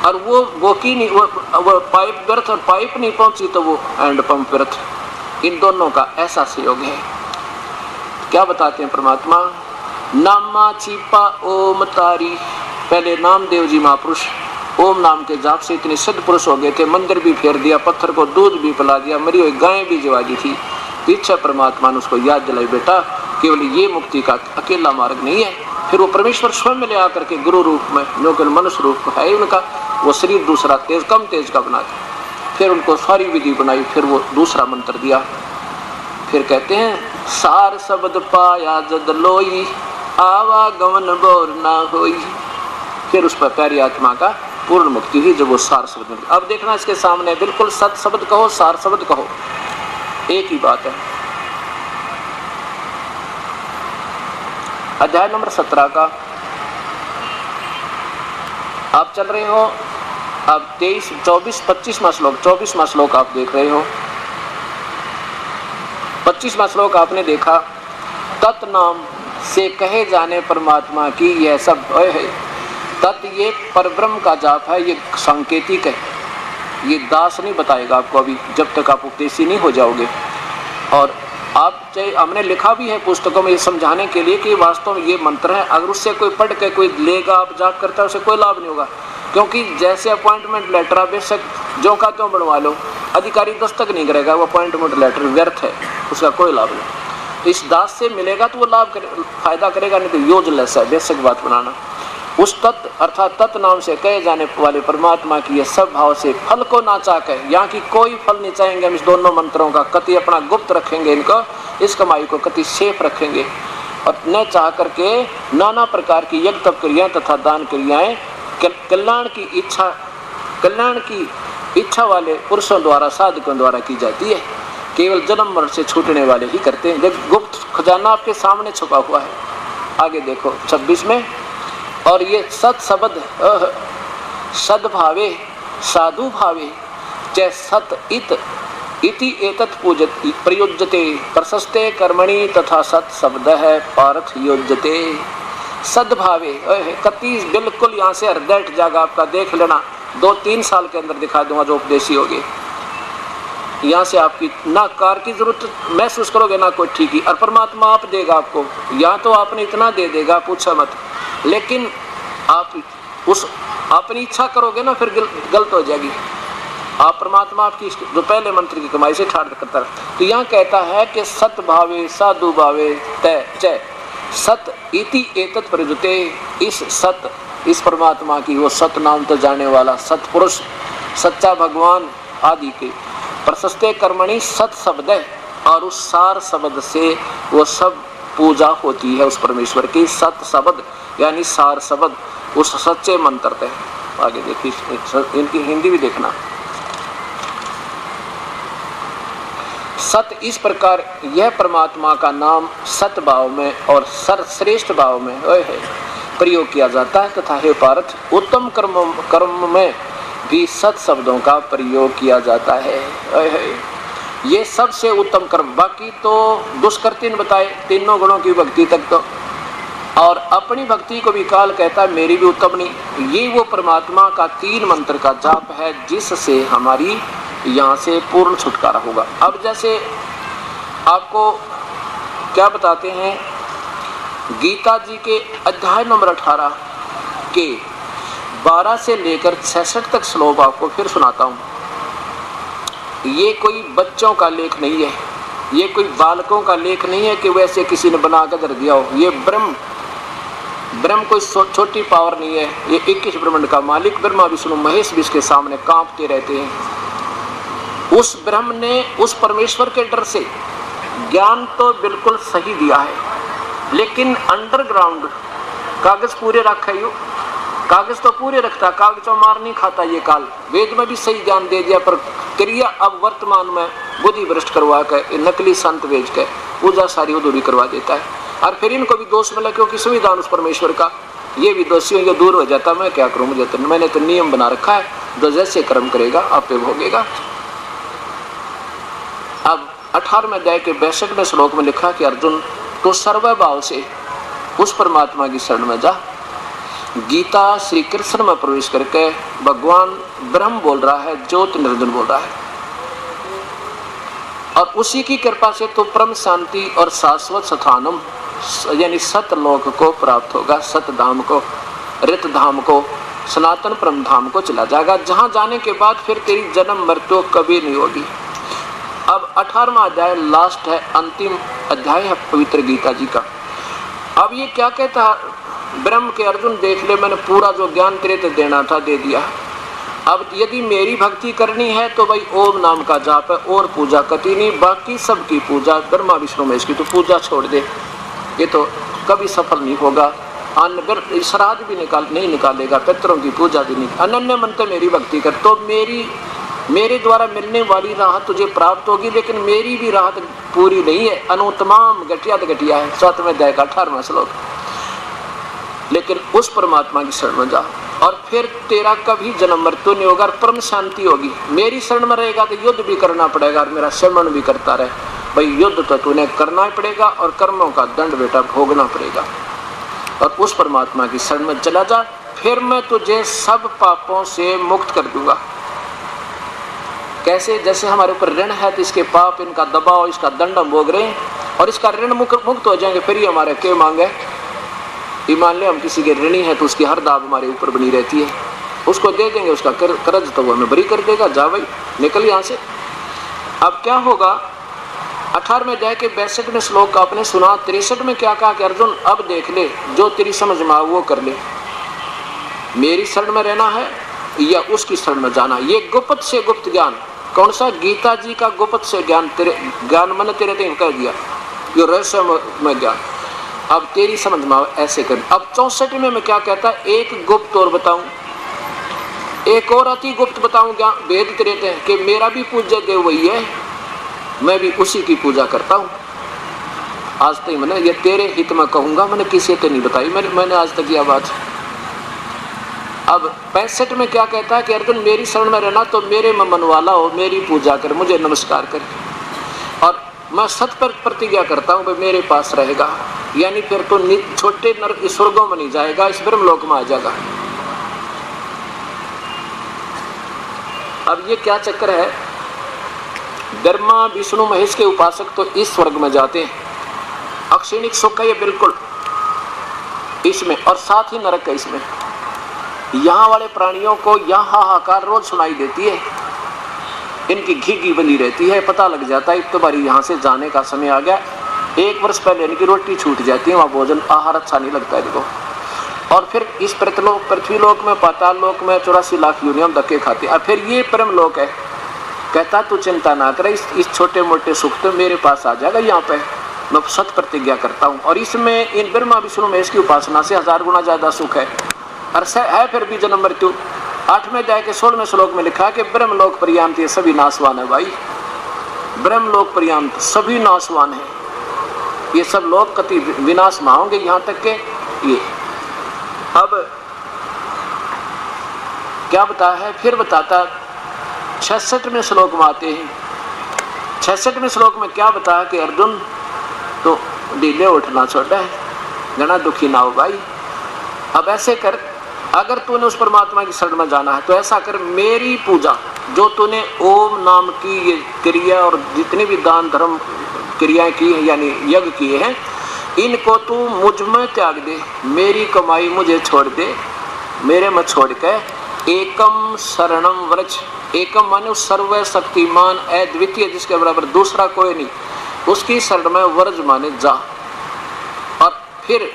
और वो बोकी नहीं, वो पाइप व्यर्थ, और पाइप नहीं पहुंची तो वो हैंड पंप व्यर्थ। इन दोनों का ऐसा सहयोग है। क्या बताते हैं परमात्मा? नामा छिपा ओम तारी। पहले नामदेव जी महापुरुष ओम नाम के जाप से इतने सिद्ध पुरुष हो गए थे, मंदिर भी फेर दिया, पत्थर को दूध भी पिला दिया, मरी हुई गायें भी जवा दी थी। पीछे परमात्मा ने उसको याद दिलाई, बेटा केवल ये मुक्ति का अकेला मार्ग नहीं है। फिर वो परमेश्वर स्वयं में ले आकर के गुरु रूप में, जो कि मनुष्य रूप है उनका, वो शरीर दूसरा तेज कम तेज का बना दिया। फिर उनको सारी विधि बनाई, फिर वो दूसरा मंत्र दिया। फिर कहते हैं सार शब्द पाया जद लोई, आवागमन बोर ना होई। फिर उस पर प्यारी आत्मा का पूर्ण मुक्ति हुई जब वो सार शब्द। अब देखना इसके सामने, बिल्कुल सत शब्द कहो सार शब्द कहो, एक ही बात है। अध्याय नंबर 17 का आप चल रहे हो, अब 23, 24, 25वां श्लोक, 24वां श्लोक आप देख रहे हो। 25वां श्लोक आपने देखा, तत्नाम से कहे जाने परमात्मा की यह सब है। तत् ये परब्रह्म का जाप है, ये सांकेतिक है, ये दास नहीं बताएगा आपको अभी, जब तक आप उपदेशी नहीं हो जाओगे। और आप चाहे, हमने लिखा भी है पुस्तकों में ये समझाने के लिए कि वास्तव में ये मंत्र है, अगर उससे कोई पढ़ के कोई लेगा आप जाप करता है उसे कोई लाभ नहीं होगा। क्योंकि जैसे अपॉइंटमेंट लेटर आप बेशक जो का त्यों बनवा लो, अधिकारी दस्तक नहीं करेगा, वो अपॉइंटमेंट लेटर व्यर्थ है, उसका कोई लाभ नहीं। तो इस दास से मिलेगा तो वो लाभ फायदा करेगा, नहीं तो यूजलेस है, बेशक बात बनाना। उस तत्व अर्थात तत् नाम से कहे जाने वाले परमात्मा की ये सब भाव से फल को ना चाह के, यहाँ की कोई फल नहीं चाहेंगे हम इस दोनों मंत्रों का, कति अपना गुप्त रखेंगे इनको, इस कमाई को कति सेफ रखेंगे, और न चाह करके नाना प्रकार की यज्ञ तप क्रियाएं तथा दान क्रियाएं कल्याण की इच्छा वाले पुरुषों द्वारा, साधकों द्वारा की जाती है। केवल जन्म मरण से छूटने वाले ही करते हैं। देख, गुप्त खजाना आपके सामने छुपा हुआ है। आगे देखो 26 में, और ये सत शब्द सद्भावे साधु भावे च सत इति एतत् पूजत प्रयोज्यते प्रशस्ते कर्मणि तथा सत शब्द है पार्थ योज्यते। सद्भावे कति बिल्कुल यहाँ से हृदय जागा आपका, देख लेना 2-3 साल के अंदर दिखा दूंगा जो उपदेशी होगे। यहाँ से आपकी ना कार की जरूरत महसूस करोगे ना कोई ठीक ही, और परमात्मा आप देगा आपको, या तो आपने इतना दे देगा पूछा मत, लेकिन आप उस अपनी इच्छा करोगे ना फिर गलत हो जाएगी। आप परमात्मा आपकी जो पहले मंत्र की कमाई से ठाड़ करता है। तो यहाँ कहता है कि सत भावे साधु भावे तय च सत इति एतत् प्रयुज्यते। इस सत, इस परमात्मा की वो सत नाम तो जाने वाला सतपुरुष, सच्चा भगवान आदि के प्रशस्ते कर्मणि सत शब्द है, और उस सार शब्द से वो सब पूजा होती है उस परमेश्वर की। सत शब्द यानी सार शब्द, उस सच्चे मंत्र है। आगे देखिए, इनकी हिंदी भी देखना। सत इस प्रकार यह परमात्मा का नाम सत भाव में और सर्वश्रेष्ठ भाव में प्रयोग किया जाता है, तथा हे पार्थ उत्तम कर्म में भी सत शब्दों का प्रयोग किया जाता है। ये सबसे उत्तम कर्म, बाकी तो दुष्कर 3 बताए, तीनों गुणों की भक्ति तक तो, और अपनी भक्ति को भी काल कहता है मेरी भी उत्तम नहीं। ये वो परमात्मा का 3 मंत्र का जाप है जिससे हमारी यहाँ से पूर्ण छुटकारा होगा। अब जैसे आपको क्या बताते हैं, गीता जी के अध्याय नंबर 18 के 12 से लेकर 66 तक श्लोक आपको फिर सुनाता हूँ। ये कोई बच्चों का लेख नहीं है, ये कोई बालकों का लेख नहीं है कि वैसे किसी ने बना कर धर दिया हो। ये ब्रह्म कोई छोटी पावर नहीं है, ये 21 ब्रह्मांड का मालिक ब्रह्मा विष्णु महेश भी इसके सामने कांपते रहते हैं। उस ब्रह्म ने उस परमेश्वर के डर से ज्ञान तो बिल्कुल सही दिया है, लेकिन अंडरग्राउंड कागज पूरे रखा है, कागज तो पूरे रखता, कागजों मार नहीं खाता ये काल। वेद में भी सही ज्ञान दे दिया, पर क्रिया अब वर्तमान में बुद्धि भ्रष्ट करवा कर नकली संत भेज कर पूजा सारी अधूरी करवा देता है। और फिर इनको भी दोष मिला क्योंकि संविधान उस परमेश्वर का, ये भी दोषी होंगे, दूर हो जाता, मैं क्या करूं, मुझे तो मैंने तो नियम बना रखा है, जो जैसे कर्म करेगा आपे भोगेगा। अब 18वें अध्याय के 62वें श्लोक में लिखा कि अर्जुन तो सर्वभाव से उस परमात्मा की शरण में जा। गीता श्री कृष्ण में प्रवेश करके भगवान ब्रह्म बोल रहा है, ज्योति निरंजन बोल रहा है, और उसी की कृपा से तो परम शांति और शाश्वत स्थानम यानी सतलोक को प्राप्त होगा, सतधाम को, रित धाम को, सनातन परम धाम को चला जाएगा, जहां जाने के बाद फिर तेरी जन्म मृत्यु कभी नहीं होगी। अब 18वां अध्याय लास्ट है, अंतिम अध्याय है पवित्र गीता जी का। अब ये क्या कहता है ब्रह्म के, अर्जुन देख ले, मैंने पूरा जो ज्ञान तेरे को देना था दे दिया। अब यदि मेरी भक्ति करनी है तो भाई ओम नाम का जाप है, और पूजा कति नहीं, बाकी सबकी पूजा ब्रह्मा विष्णु महेश की तो पूजा छोड़ दे, ये तो कभी सफल नहीं होगा। अन्न श्राद्ध भी नहीं निकालेगा, पितरों की पूजा भी नहीं, अनन्य मन से मेरी भक्ति कर तो मेरे द्वारा मिलने वाली राहत तुझे प्राप्त होगी। लेकिन मेरी भी राहत पूरी नहीं है, अनुतमाम घटिया है, 7वें अध्याय का 18वां श्लोक। लेकिन उस परमात्मा की शरण में जा और फिर तेरा कभी जन्म मृत्यु नहीं होगा, परम शांति होगी। मेरी शरण में रहेगा तो युद्ध भी करना पड़ेगा और मेरा श्रवण भी करता रहे, भाई युद्ध तो तूने करना ही पड़ेगा और कर्मों का दंड बेटा भोगना पड़ेगा। और उस परमात्मा की शरण में चला जा, फिर मैं तुझे सब पापों से मुक्त कर दूंगा। कैसे? जैसे हमारे ऊपर ऋण है तो इसके पाप, इनका दबाव, इसका दंड हम भोग रहे हैं और इसका ऋण मुक्त हो जाएंगे, फिर ही हमारे क्या मांगे। ईमान ले हम किसी के ऋणी है तो उसकी हर दाब हमारे ऊपर बनी रहती है, उसको दे देंगे, उसका कर्ज तो वो हमें बरी कर देगा, जा भाई निकल यहाँ से। अब क्या होगा? 18वें अध्याय के 62वें श्लोक का आपने सुना। 63 में क्या कहा कि अर्जुन अब देख ले, जो तेरी समझ में आओ वो कर ले, मेरी शरण में रहना है या उसकी शरण में जाना। ये गुप्त से गुप्त ज्ञान, कौन सा? गीता जी का गुप्त से ज्ञान, तेरे ज्ञान मैंने तेरे को कह दिया, ये रहस्य में ज्ञान। अब तेरी समझ में आओ ऐसे कर। अब 64 में क्या कहता है? एक गुप्त और बताऊं, एक और अति गुप्त बताऊं क्या भेद तेरे थे कि मेरा भी पूज्य देव वही है, मैं भी उसी की पूजा करता हूं। आज तक मैंने ये तेरे हित में कहूंगा, मैंने किसी को नहीं बताई, मैंने आज तक यह बात। अब 65 में क्या कहता है कि अर्जुन मेरी शरण में रहना तो मेरे में मन वाला हो, मेरी पूजा कर, मुझे नमस्कार कर, और मैं सत पर प्रतिज्ञा करता हूं मेरे पास रहेगा, यानी फिर तो छोटे नरक स्वर्गों में नहीं जाएगा, इस ब्रह्मलोक में आ जाएगा। अब ये क्या चक्कर है? ब्रह्मा विष्णु महेश के उपासक तो इस स्वर्ग में जाते हैं, अक्षणिक सुख है ये बिल्कुल इसमें, और साथ ही नरक है इसमें। यहाँ वाले प्राणियों को यहाँ हाहाकार रोज सुनाई देती है, इनकी घी बनी रहती है, पता लग जाता है एक तो बारी यहाँ से जाने का समय आ गया। 1 वर्ष पहले इनकी रोटी छूट जाती है, वहाँ भोजन आहार अच्छा नहीं लगता है इनको, और फिर इस पृथ्वी लोक में, पाताल लोक में 84 लाख यूनियम धक्के खाते हैं, और फिर ये परम लोक है। कहता तू चिंता ना करे, इस छोटे मोटे सुख तो मेरे पास आ जाएगा, यहाँ पे मैं सत प्रतिज्ञा करता हूँ। और इसमें इन ब्रह्मा विष्णु महेश की उपासना से 1000 गुना ज्यादा सुख है, और है फिर भी जन्म मृत्यु। 8वें अध्याय के 16वें श्लोक में लिखा है कि ब्रह्मलोक पर्यंत ये सभी नाशवान है। भाई ब्रह्मलोक पर्यंत सभी नाशवान है, ये सब लोग कति विनाश में होंगे, यहाँ तक के ये। अब क्या बताया है? फिर बताता 66वें श्लोक में आते हैं। 66वें श्लोक में क्या बताया कि अर्जुन तो ढीले उठना छोटा है, घना दुखी ना हो भाई। अब ऐसे कर, अगर तूने उस परमात्मा की शरण में जाना है तो ऐसा कर, मेरी पूजा जो तूने ओम नाम की ये क्रिया और जितने भी दान धर्म क्रियाएं की है, यानी यज्ञ किए हैं, इनको तू मुझ में त्याग दे, मेरी कमाई मुझे छोड़ दे, मेरे में छोड़ के एकम शरणम व्रज। एकम माने सर्व शक्तिमान अद्वितीय, जिसके बराबर दूसरा कोई नहीं, उसकी शरण में व्रज माने जा। और फिर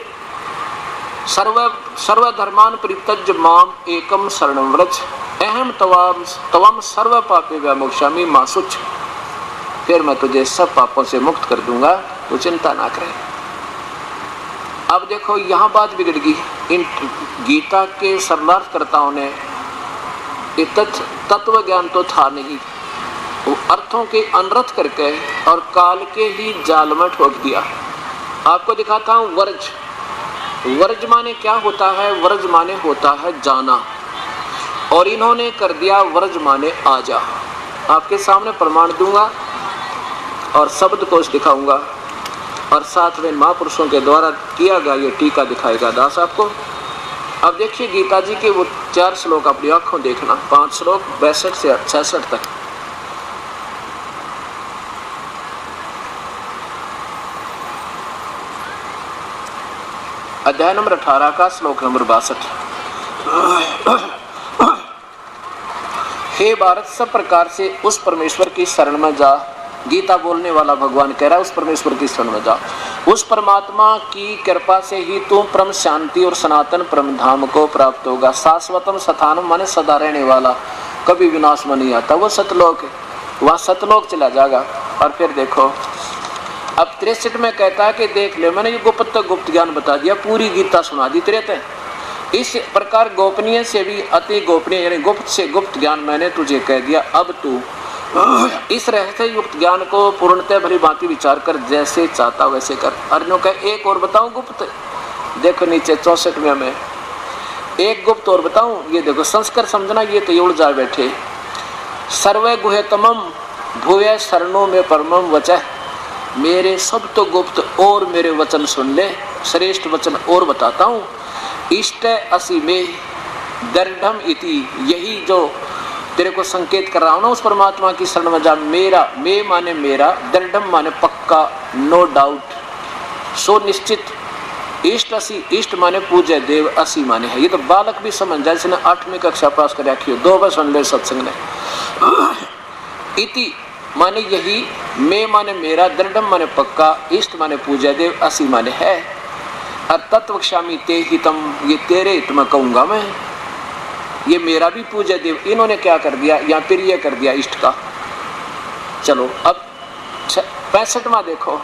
सर्वधर्मान परित्यज्य माम एकम शरणम व्रज अहम तवाम सर्व पापे व्यामोक्षामि मा शुच। फिर मैं तुझे सब पापों से मुक्त कर दूंगा, तो चिंता ना करे। अब देखो यहाँ बात बिगड़ गई। इन गीता के शरणार्थकर्ताओं ने ये तत्व ज्ञान तो था नहीं, वो अर्थों के अनर्थ करके और काल के ही जाल में ठोक दिया। आपको दिखाता हूं वर्ज। वर्ज माने क्या होता है? वर्ज माने होता है जाना, और इन्होंने कर दिया वर्ज माने आजा। आपके सामने प्रमाण दूंगा और शब्द कोश दिखाऊंगा, और साथ में महापुरुषों के द्वारा किया गया ये टीका दिखाएगा दास आपको। अब देखिए गीता जी के वो 4 श्लोक अपनी आंखों देखना, 5 श्लोक 62 से 66 तक। अध्याय नंबर 18 का श्लोक नंबर 62। हे भारत, सब प्रकार से उस परमेश्वर की शरण में जा। गीता बोलने वाला भगवान कह रहा है उस परमेश्वर की शरण में जा। उस परमात्मा की कृपा से ही तू परम शांति और सनातन परम धाम को प्राप्त होगा। शाश्वतम स्थानम माने सदा रहने वाला, कभी विनाश में नहीं आता, वो सतलोक है, वहाँ सतलोक चला जाएगा। और फिर देखो अब 63 में कहता है कि देख ले, मैंने ये गुप्त ज्ञान बता दिया, पूरी गीता सुना दी तेरे। इस प्रकार गोपनीय से भी अति गोपनीय यानी गुप्त से गुप्त ज्ञान मैंने तुझे कह दिया। अब तू इस रहस्य युक्त ज्ञान को पूर्णतः भली भांति विचार कर, जैसे चाहता वैसे कर। अर्जुन का एक और बताऊं गुप्त, देखो नीचे 64 में एक गुप्त और बताऊं, ये देखो संस्कार समझना, ये तो उड़ जा बैठे। सर्वे गुह्यतमम भूय शरणों में परमम वचः, मेरे सब तो गुप्त और मेरे वचन सुन ले, श्रेष्ठ वचन और बताता हूँ। इष्ट असि में दृढ़म इति, यही जो तेरे को संकेत कर रहा हूं ना, उस परमात्मा की शरण में जा। मेरा, मैं माने मेरा, दृढ़म माने पक्का, नो डाउट, सो निश्चित। इष्ट असि, इष्ट माने पूज्य देव, असि माने है। ये तो बालक भी समझ जाए, इसने 8वीं कक्षा पास कर रखी हो, 2 बार सुन ले सत्संग ने। इति माने यही, मैं माने मेरा, दृढ़म माने पक्का, इष्ट माने पूज्य देव, असि माने है। और तत्व क्षामी ते हितम, ये तेरे हित में कहूंगा मैं, ये मेरा भी पूज्य देव। इन्होंने क्या कर दिया, या फिर ये कर दिया इष्ट का। चलो अब 65वां देखो,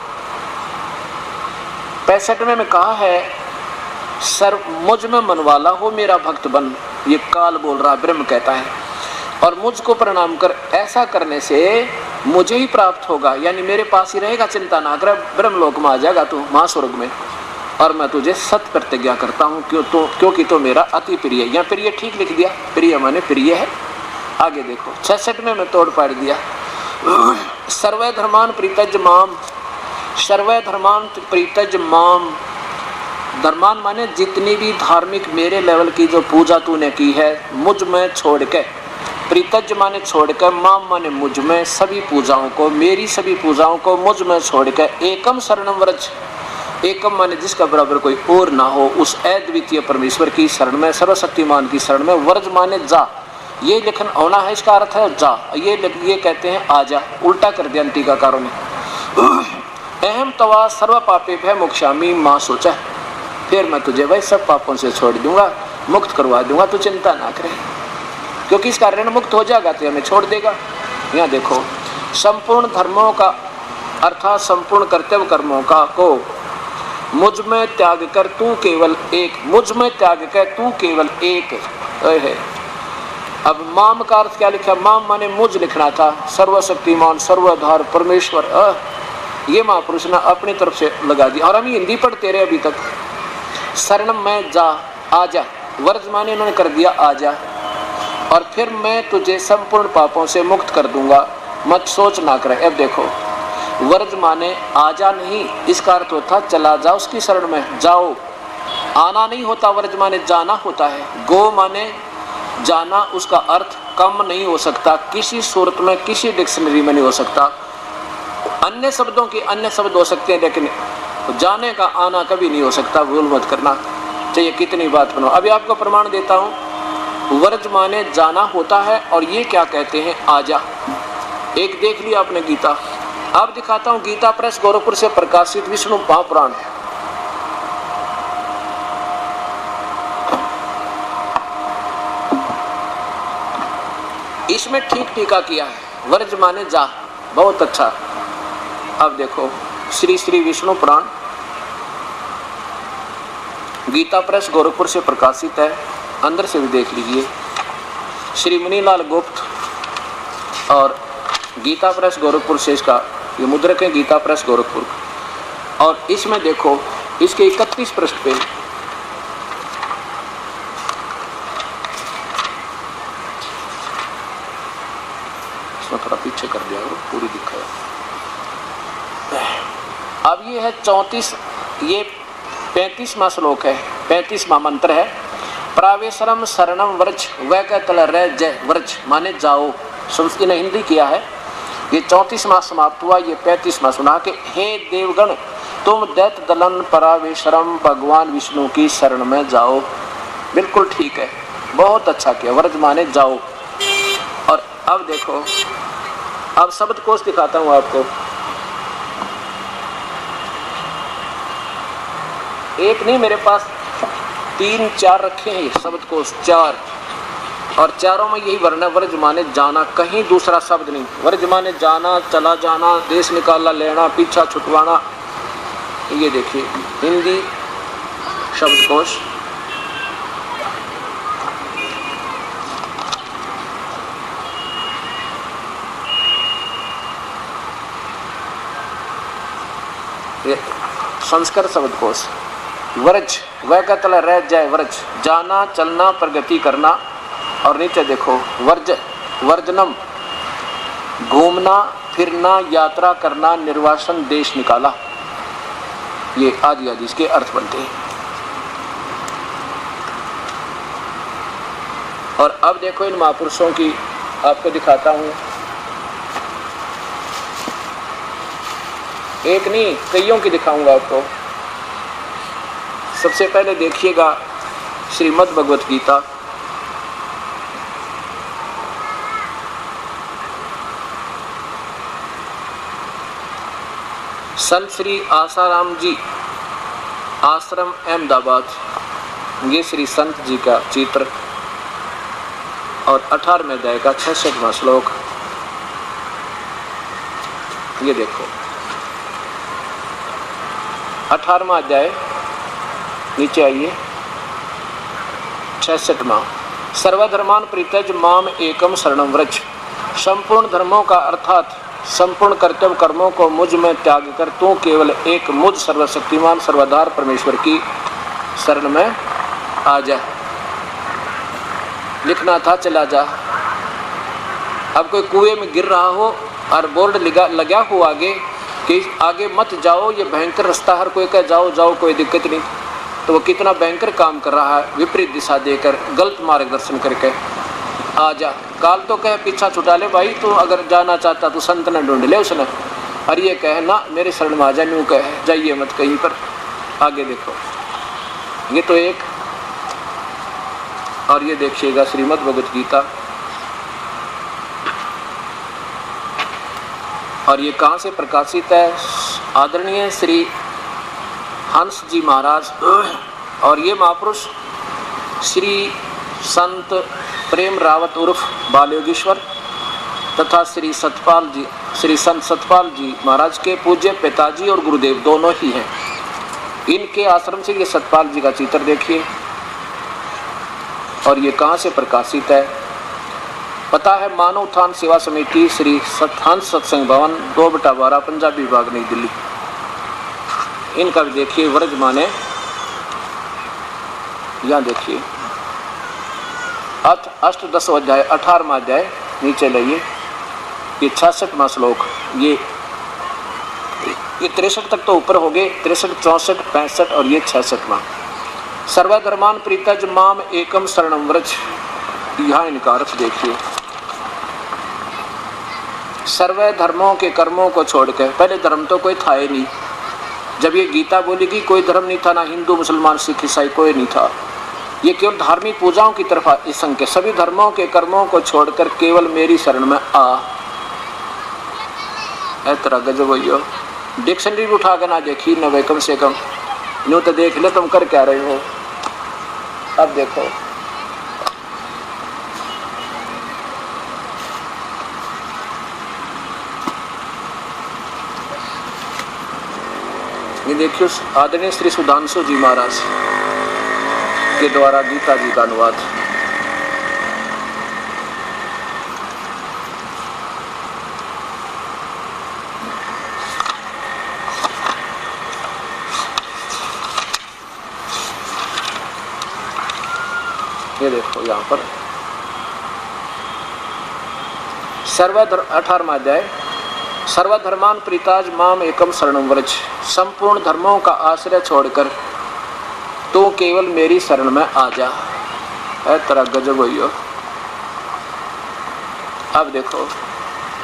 65 में कहा है सर मुझ में मन वाला हो मेरा भक्त बन, ये काल बोल रहा, ब्रह्म कहता है। और मुझको प्रणाम कर, ऐसा करने से मुझे ही प्राप्त होगा, यानी मेरे पास ही रहेगा, चिंता ना कर, ब्रह्मलोक में आ जाएगा तू, महास्वर्ग में। और मैं तुझे सत्य प्रतिज्ञा करता हूँ क्योंकि तो मेरा अति प्रिय है। या फिर ये ठीक लिख दिया, प्रिय माने प्रिय है। आगे देखो 66 में मैं तोड़ पाड़ दिया। सर्वे धर्मान प्रीतज माम, सर्वे धर्मान प्रीतज माम, धर्मान माने जितनी भी धार्मिक मेरे लेवल की जो पूजा तूने की है मुझ में छोड़ के, प्रीतज माने छोड़ के, माम माने मुझ में, सभी पूजाओं को, मेरी सभी पूजाओं को मुझ में छोड़ के, एकम शरणम व्रज, एकम माने जिसका बराबर कोई और ना हो, उस अद्वितीय परमेश्वर की शरण में, सर्वशक्तिमान की शरण में। वर्ज माने जा, ये लेखन होना है, इसका अर्थ है जा, ये कहते हैं आजा, उल्टा कर दिया टीकाकारों ने। अहम तवा सर्व पापे भय मोक्षामी मां सोचा, फिर मैं तुझे वही सब पापों से छोड़ दूंगा, मुक्त करवा दूंगा, तू चिंता ना करे, क्योंकि इसका ऋण मुक्त हो जाएगा तो हमें छोड़ देगा। यहाँ देखो संपूर्ण धर्मों का अर्थात संपूर्ण कर्तव्य कर्मों का को मुझ में त्याग कर तू केवल एक, मुझ में त्याग कर तू केवल एक है। अब माम का अर्थ क्या लिखा, माम माने मुझ लिखना था, सर्वशक्तिमान सर्वधार परमेश्वर, ये महापुरुष ने अपनी तरफ से लगा दिया। और हम हिंदी पढ़ते रहे अभी तक। शरण में जा, आजा, वर्ज माने इन्होंने कर दिया आजा, और फिर मैं तुझे संपूर्ण पापों से मुक्त कर दूंगा, मत सोच ना करे। अब देखो वर्ज माने आजा नहीं, इसका अर्थ होता चला जा उसकी शरण में, जाओ, आना नहीं होता, वर्ज माने जाना होता है। गो माने जाना, उसका अर्थ कम नहीं हो सकता, किसी सूरत में किसी डिक्शनरी में नहीं हो सकता। अन्य शब्दों के अन्य शब्द हो सकते हैं, लेकिन जाने का आना कभी नहीं हो सकता, भूल मत करना चाहिए। कितनी बात बनाओ, अभी आपको प्रमाण देता हूँ। वर्ज माने जाना होता है, और ये क्या कहते हैं आजा। एक देख लिया आपने गीता, अब दिखाता हूँ गीता प्रेस गोरखपुर से प्रकाशित विष्णु महापुराण। इसमें ठीक टीका किया है, वर्ज माने जा, बहुत अच्छा। अब देखो श्री श्री विष्णु पुराण, गीता प्रेस गोरखपुर से प्रकाशित है, अंदर से भी देख लीजिए। श्री मुनीलाल गुप्त और गीता प्रेस गोरखपुर से इसका ये मुद्रक है, गीता प्रेस गोरखपुर। और इसमें देखो इसके 31 पृष्ठ पे इसमें थोड़ा पीछे कर दिया और पूरी दिखाया। अब ये है 34, ये 35वां श्लोक है, 35वां मंत्र है। प्रावेशरम शरणम व्रज वैकतल रह जय व्रज माने जाओ, संस्कृत ने हिंदी किया है। ये 34वां समाप्त हुआ, ये 35वां सुना के हे देवगण तुम दैत दलन परावेशरम भगवान विष्णु की शरण में जाओ। बिल्कुल ठीक है, बहुत अच्छा किया, व्रज माने जाओ। और अब देखो, अब शब्द कोश दिखाता हूं आपको। एक नहीं, मेरे पास 3-4 रखे हैं शब्द कोश, 4, और चारों में यही वर्ण है, व्रज माने जाना, कहीं दूसरा शब्द नहीं। व्रज माने जाना, चला जाना, देश निकाला, लेना, पीछा छुटवाना। ये देखिए हिंदी शब्दकोश, ये संस्कृत शब्दकोश। व्रज वैकतल रह जाए व्रज, जाना, चलना, प्रगति करना। और नीचे देखो वर्ज वर्जनम घूमना फिरना, यात्रा करना, निर्वासन, देश निकाला। ये आदि आदि इसके अर्थ बनते हैं। और अब देखो इन महापुरुषों की आपको दिखाता हूं, एक नहीं कईयों की दिखाऊंगा आपको। सबसे पहले देखिएगा श्रीमद् भगवत गीता, संत श्री आसाराम जी, आश्रम अहमदाबाद, ये श्री संत जी का चित्र। और 18वें अध्याय का 66वां श्लोक, ये देखो 18वां अध्याय, नीचे आइए 66वां। सर्वधर्मान परित्यज माम एकम शरणम व्रज, संपूर्ण धर्मों का अर्थात संपूर्ण कर्तव्य कर्मों को मुझ में त्याग कर तू केवल एक मुझ सर्वशक्तिमान सर्वाधार परमेश्वर की शरण में आ जा। लिखना था चला जा। अब कोई कुएं में गिर रहा हो और बोर्ड लगा हो आगे कि आगे मत जाओ, ये भयंकर रास्ता, हर कोई कह जाओ जाओ कोई दिक्कत नहीं, तो वो कितना भयंकर काम कर रहा है, विपरीत दिशा देकर गलत मार्गदर्शन करके। आ जा, काल तो कहे पीछा छुटा ले भाई, तो अगर जाना चाहता तो संत ने ढूंढ ले उसने, और ये कहे ना मेरे शरण में आ जा, न्यू कहे जाइए मत कहीं पर। आगे देखो ये तो एक, और ये देखिएगा श्रीमद् भगवत गीता। और ये कहाँ से प्रकाशित है? आदरणीय श्री हंस जी महाराज और ये महापुरुष श्री संत प्रेम रावत उर्फ बाल योगीश्वर तथा श्री सतपाल जी, श्री संत सतपाल जी महाराज के पूज्य पिताजी और गुरुदेव दोनों ही हैं। इनके आश्रम से ये सतपाल जी का चित्र देखिए। और ये कहाँ से प्रकाशित है? पता है मानव उत्थान सेवा समिति, श्री हंस सत्संग भवन, 2/12 पंजाबी विभाग, नई दिल्ली। इनका भी देखिए, व्रज माने, यहाँ देखिए अष्टदश अध्याय 18वां अध्याय, नीचे लाइए ये 66वां श्लोक। ये 63 तक तो ऊपर हो गए, 63, 64, 65 और ये 66वां। सर्वधर्मान प्रीतज माम एकम शरणम व्रज, यहाँ इनका अर्थ देखिए। सर्व धर्मों के कर्मों को छोड़कर, पहले धर्म तो कोई था ही नहीं, जब ये गीता बोलेगी कोई धर्म नहीं था, ना हिंदू मुसलमान सिख ईसाई कोई नहीं था, ये केवल धार्मिक पूजाओं की तरफ इस संग के सभी धर्मों के कर्मों को छोड़कर केवल मेरी शरण में आ। ऐतरा गजब हो, डिक्शनरी भी उठा कर ना देखी न, वे कम से कम यूँ तो देख ले तुम कर क्या रहे हो। अब देखो ये देखियो आदरणीय श्री सुधांशु जी महाराज के द्वारा गीता जी का अनुवाद। यहाँ पर 18वां अध्याय। सर्वधर्मान प्रीताज माम एकम शरणं व्रज, संपूर्ण धर्मों का आश्रय छोड़कर तो केवल मेरी शरण में आ जा। है तेरा गजब हो। अब देखो,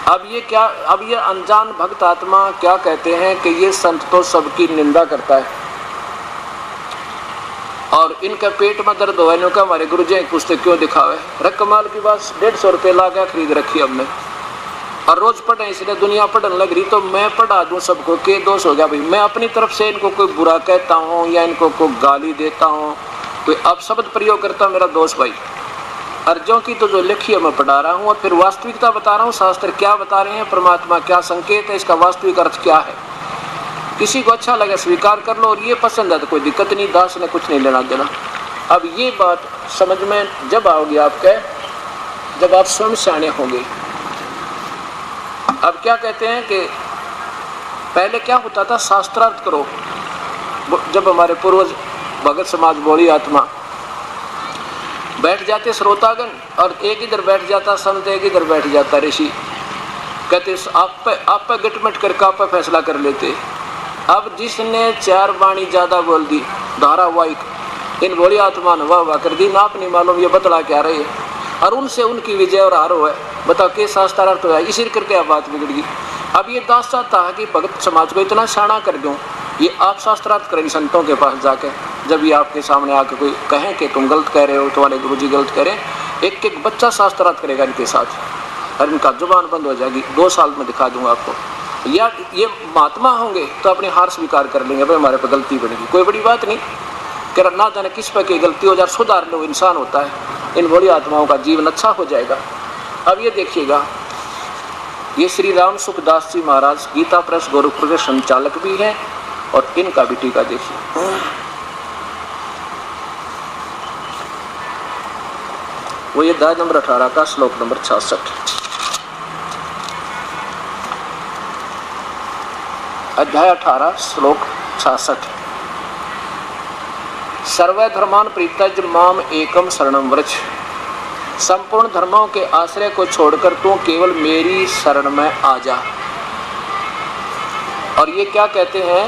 अब ये अनजान भक्त आत्मा क्या कहते हैं कि ये संत तो सबकी निंदा करता है और इनका पेट में दर्द हो इनका हमारे गुरु जी पुस्तक क्यों दिखावे। रकमाल की बात 150 रुपये ला के खरीद रखी हमने और रोज पढ़े, इसलिए दुनिया पढ़ने लग रही तो मैं पढ़ा दूं सबको, के दोष हो गया भाई। मैं अपनी तरफ से इनको कोई बुरा कहता हूँ या इनको कोई गाली देता हूँ, कोई अपशब्द प्रयोग करता हूँ, मेरा दोष भाई। अर्जों की तो जो लिखी है मैं पढ़ा रहा हूँ और फिर वास्तविकता बता रहा हूँ। शास्त्र क्या बता रहे हैं, परमात्मा क्या संकेत है, इसका वास्तविक अर्थ क्या है। किसी को अच्छा लगे स्वीकार कर लो और ये पसंद है तो कोई दिक्कत नहीं, दास ने कुछ नहीं लेना देना। अब ये बात समझ में जब आओगी आपके, जब आप स्वयं सियाने होंगे। अब क्या कहते हैं कि पहले क्या होता था, शास्त्रार्थ करो। जब हमारे पूर्वज भगत समाज बोली आत्मा बैठ जाते श्रोतागण और एक इधर बैठ जाता संत, एक इधर बैठ जाता ऋषि, कहते आप पे गटमट करके आप पे फैसला कर लेते। अब जिसने 4 वाणी ज्यादा बोल दी धारावाहिक, इन बोली आत्मा ने वाह वाह कर दी, नाप नहीं मालूम ये बतला क्या रहे और उनसे उनकी विजय और हार है। बताओ के शास्त्रार्थ हो, इसी करके अब बात बिगड़ गई। अब ये दास चाहता है कि भगत समाज को इतना शाना कर दूं, ये आप शास्त्रार्थ करेंगे संतों के पास जाके। जब ये आपके सामने आके कोई कहें कि तुम गलत कह रहे हो, तुम्हारे गुरुजी गलत कह रहे हैं, एक एक बच्चा शास्त्रार्थ करेगा इनके साथ और इनका जुबान बंद हो जाएगी। 2 साल में दिखा दूंगा आपको। या ये महात्मा होंगे तो अपनी हार स्वीकार कर लेंगे, भाई हमारे पे गलती बनेगी, कोई बड़ी बात नहीं, कर ना जाने किस पे की गलती हो जाए, सुधार लो, इंसान होता है। इन बड़ी आत्माओं का जीवन अच्छा हो जाएगा। अब ये देखिएगा, ये श्री राम सुखदास जी महाराज गीता प्रेस गोरखपुर के संचालक भी हैं और इनका भी टीका देखिए। वो ये अध्याय नंबर 18 का श्लोक नंबर 66, अध्याय 18 श्लोक 66। सर्व धर्मान प्रीतज माम एकम शरणं व्रज, संपूर्ण धर्मों के आश्रय को छोड़कर तू केवल मेरी शरण में आ जा। और ये क्या कहते हैं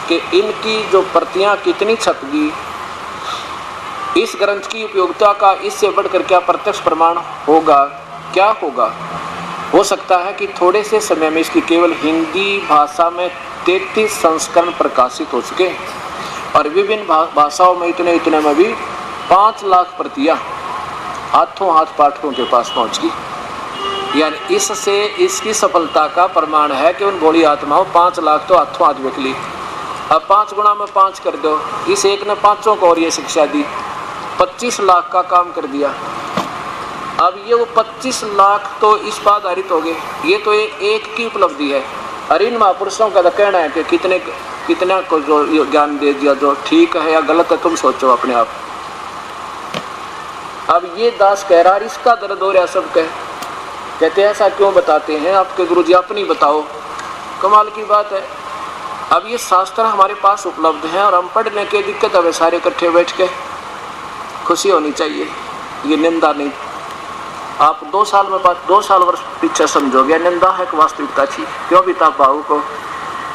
कि इनकी जो प्रतियां कितनी छप गई, इस ग्रंथ की उपयोगिता का इससे बढ़कर क्या प्रत्यक्ष प्रमाण होगा, क्या होगा। हो सकता है कि थोड़े से समय में इसकी केवल हिंदी भाषा में 33 संस्करण प्रकाशित हो चुके और विभिन्न भाषाओं में इतने में भी 5 लाख प्रतियां हाथों हाथ पाठकों के पास पहुंच गई। यानी इससे इसकी सफलता का प्रमाण है कि उन भोली आत्माओं 5 लाख तो हाथों हाथ बिक ली। अब 5 गुणा में 5 कर दो, इस एक ने 5 को और ये शिक्षा दी, 25 लाख का काम कर दिया। अब ये वो 25 लाख तो इस पर आधारित हो गए। ये तो एक की उपलब्धि है। और इन महापुरुषों का तो कहना है कि कितना को जो ज्ञान दे दिया, जो ठीक है या गलत है तुम सोचो अपने आप। अब ये दास कह रहा है इसका दर्द हो रहा सब कहते हैं ऐसा क्यों बताते हैं आपके गुरुजी, अपनी बताओ। कमाल की बात है। अब ये शास्त्र हमारे पास उपलब्ध हैं और हम पढ़ने की दिक्कत है, सारे इकट्ठे बैठ के खुशी होनी चाहिए, ये निंदा नहीं। आप 2 साल में 2 साल वर्ष पीछे समझोगे, निंदा है कि वास्तविकता थी। क्यों बीता भाऊ को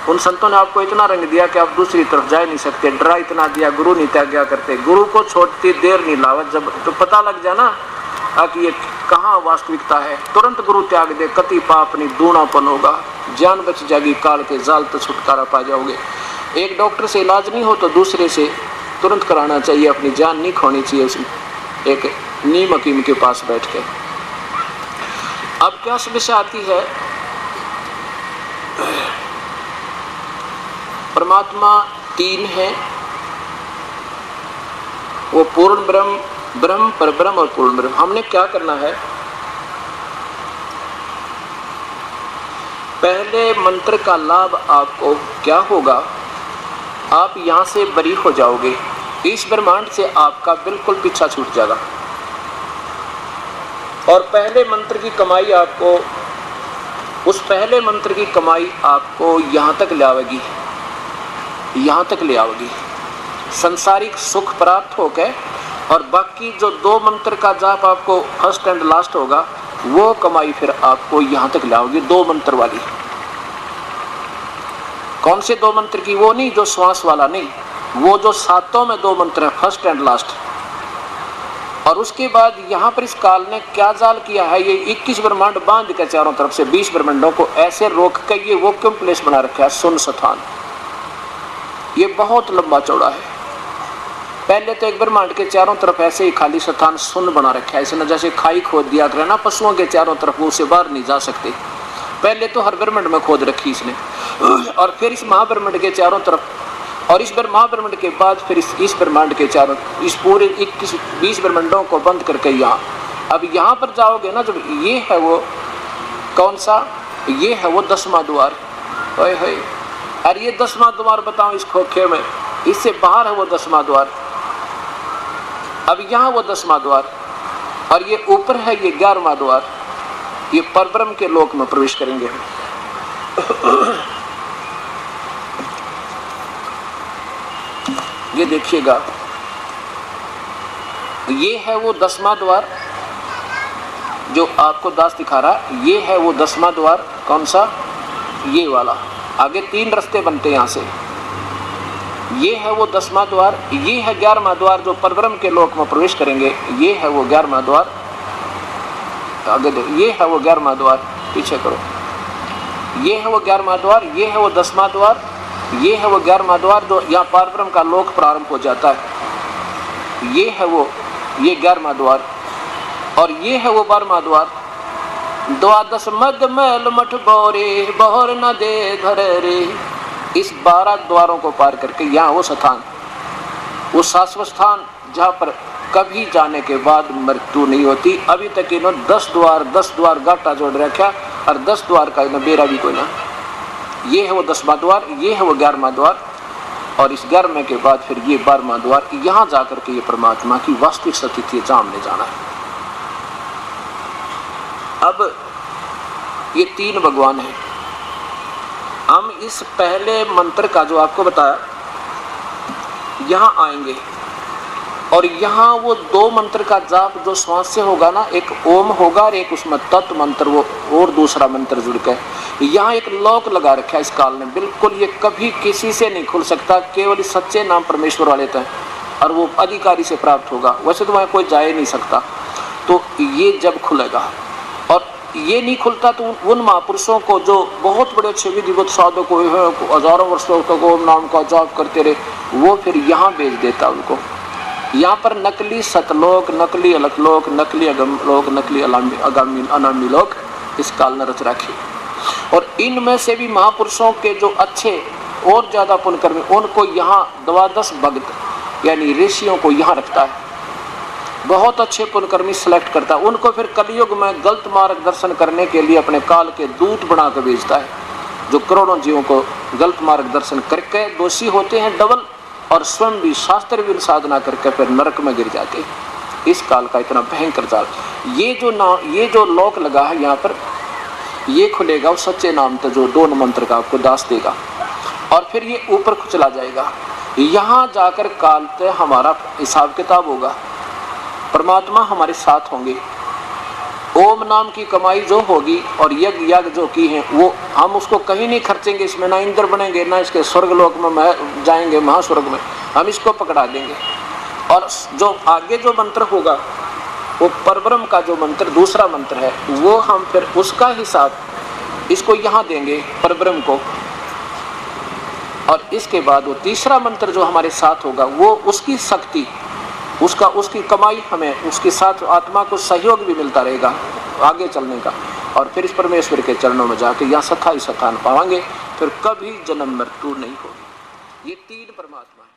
उन संतों ने आपको इतना रंग दिया कि आप दूसरी तरफ जा नहीं सकते, डरा इतना दिया, गुरु नहीं त्याग करते। गुरु को छोड़ती देर नहीं लावत, जब तो पता लग जाए ना कि ये कहाँ वास्तविकता है, तुरंत गुरु त्याग दे, कति पाप नहीं दूनापन होगा, जान बच जाएगी, काल के जाल तो छुटकारा पा जाओगे। एक डॉक्टर से इलाज नहीं हो तो दूसरे से तुरंत कराना चाहिए, अपनी जान नहीं खोनी चाहिए उसमें, एक नीम हकीम के पास बैठ के। अब क्या समस्या आती है, परमात्मा 3 है, वो पूर्ण ब्रह्म, ब्रह्म पर ब्रह्म और पूर्ण ब्रह्म। हमने क्या करना है, पहले मंत्र का लाभ आपको क्या होगा, आप यहां से बरी हो जाओगे, इस ब्रह्मांड से आपका बिल्कुल पीछा छूट जाएगा। और पहले मंत्र की कमाई आपको, उस पहले मंत्र की कमाई आपको यहां तक ले आवेगी, यहां तक ले आओगी। संसारिक सुख प्राप्त होकर और बाकी जो 2 मंत्र का जाप आपको फर्स्ट एंड लास्ट होगा, वो कमाई फिर आपको यहां तक लाओगी 2 मंत्र वाली। कौन से 2 मंत्र की? वो नहीं जो श्वास वाला नहीं, वो जो 7 में 2 मंत्र है, फर्स्ट एंड लास्ट। और उसके बाद यहाँ पर इस काल ने क्या जाल किया है, ये 21 ब्रह्मांड बांध के चारों तरफ से 20 ब्रह्मांडों को ऐसे रोक कर ये वैक्यूम प्लेस बना रखा है, सुन स्थान। ये बहुत लंबा चौड़ा है। पहले तो एक ब्रह्मांड के चारों तरफ ऐसे ही खाली स्थान सुन बना रखा है, इसने जैसे खाई खोद दिया करे ना पशुओं के चारों तरफ, वो उससे बाहर नहीं जा सकते। पहले तो हर ब्रह्मांड में खोद रखी इसने, और फिर इस महाब्रह्मांड के चारों तरफ, और इस महाब्रह्मांड के बाद फिर इस ब्रह्मांड के चारों, इस पूरे 21-20 ब्रह्मांडों को बंद करके यहाँ, अब यहाँ पर जाओगे ना, जब ये है वो कौन सा, ये है वो 10वां द्वार। ओए होए, अरे ये 10वां द्वार बताओ इस खोखे में, इससे बाहर है वो 10वां द्वार। अब यहाँ वो 10वां द्वार, और ये ऊपर है ये 11वां द्वार। ये परब्रह्म के लोक में प्रवेश करेंगे। ये देखिएगा, ये है वो 10वां द्वार जो आपको दास दिखा रहा, ये है वो 10वां द्वार। कौन सा? ये वाला। आगे 3 रास्ते बनते हैं यहाँ से। ये है वो 10वां द्वार, ये है 11वां द्वार जो परब्रह्म के लोक में प्रवेश करेंगे। ये है वो 11वां द्वार, आगे दो, ये है वो 11वां द्वार, पीछे करो। ये है वो 11वां द्वार, ये है वो 10वां द्वार, ये है वो 11वां द्वार जो यहाँ परब्रह्म का लोक प्रारंभ हो जाता है। ये है वो, ये 11वां द्वार, और ये है वो 12वां द्वार। 12 मद मैल मठ बोरे बहर न दे धर रे। इस 12 द्वारों को पार करके यहाँ वो स्थान, वो शाश्वत स्थान जहाँ पर कभी जाने के बाद मृत्यु नहीं होती। अभी तक इन्होंने 10 द्वार गाटा जोड़ रखा, और 10 द्वार का इन्होंने बेरा भी कोई ना। ये है वो 10वां द्वार, ये है वो 11वां द्वार, और इस 11वें के बाद फिर ये 12वां द्वार। यहाँ जाकर के ये परमात्मा की वास्तविक स्थिति सामने जाना है। अब ये 3 भगवान हैं। हम इस पहले मंत्र का जो आपको बताया, यहाँ आएंगे, और यहाँ वो 2 मंत्र का जाप जो श्वास से होगा ना, एक ओम होगा और एक उसमें तत्व मंत्र, वो और दूसरा मंत्र जुड़ के यहाँ एक लॉक लगा रखा है इस काल ने। बिल्कुल ये कभी किसी से नहीं खुल सकता, केवल सच्चे नाम परमेश्वर वाले तक, और वो अधिकारी से प्राप्त होगा। वैसे तो वहाँ कोई जा ही नहीं सकता। तो ये जब खुलेगा, और ये नहीं खुलता तो उन महापुरुषों को जो बहुत बड़े अच्छे विधिवत साधक हुए हैं, हजारों वर्षों तक ओम नाम का जाप करते रहे, वो फिर यहाँ भेज देता उनको। यहाँ पर नकली सतलोक, नकली अलकलोक, नकली अगमलोक, नकली अगामी अनामी लोक इस काल ने रच रखी। और इनमें से भी महापुरुषों के जो अच्छे और ज्यादा पुण्यकर्मी, उनको यहाँ 12 भक्त यानी ऋषियों को यहाँ रखता है। बहुत अच्छे पुण्यकर्मी सिलेक्ट करता है, उनको फिर कलयुग में गलत मार्गदर्शन करने के लिए अपने काल के दूत बना कर भेजता है, जो करोड़ों जीवों को गलत मार्गदर्शन करके दोषी होते हैं डबल, और स्वयं भी शास्त्र भी साधना करके फिर नरक में गिर जाते हैं। इस काल का इतना भयंकर जाल। ये जो लोक लगा है यहाँ पर, ये खुलेगा उस सच्चे नाम तो जो 2 मंत्र का आपको दास देगा, और फिर ये ऊपर को चला जाएगा। यहाँ जाकर काल से हमारा हिसाब किताब होगा, परमात्मा हमारे साथ होंगे। ओम नाम की कमाई जो होगी और यज्ञ याग जो की है, वो हम उसको कहीं नहीं खर्चेंगे। इसमें ना इंद्र बनेंगे, ना इसके स्वर्ग लोक में जाएंगे, महास्वर्ग में हम इसको पकड़ा देंगे। और जो आगे जो मंत्र होगा वो परब्रह्म का जो मंत्र दूसरा मंत्र है, वो हम फिर उसका हिसाब इसको यहाँ देंगे परब्रह्म को, और इसके बाद वो तीसरा मंत्र जो हमारे साथ होगा वो उसकी शक्ति, उसकी कमाई, हमें उसके साथ आत्मा को सहयोग भी मिलता रहेगा आगे चलने का। और फिर इस परमेश्वर के चरणों में जाके यहाँ स्थाई स्थान पाएंगे, फिर कभी जन्म मृत्यु नहीं होगी। ये 3 परमात्मा है।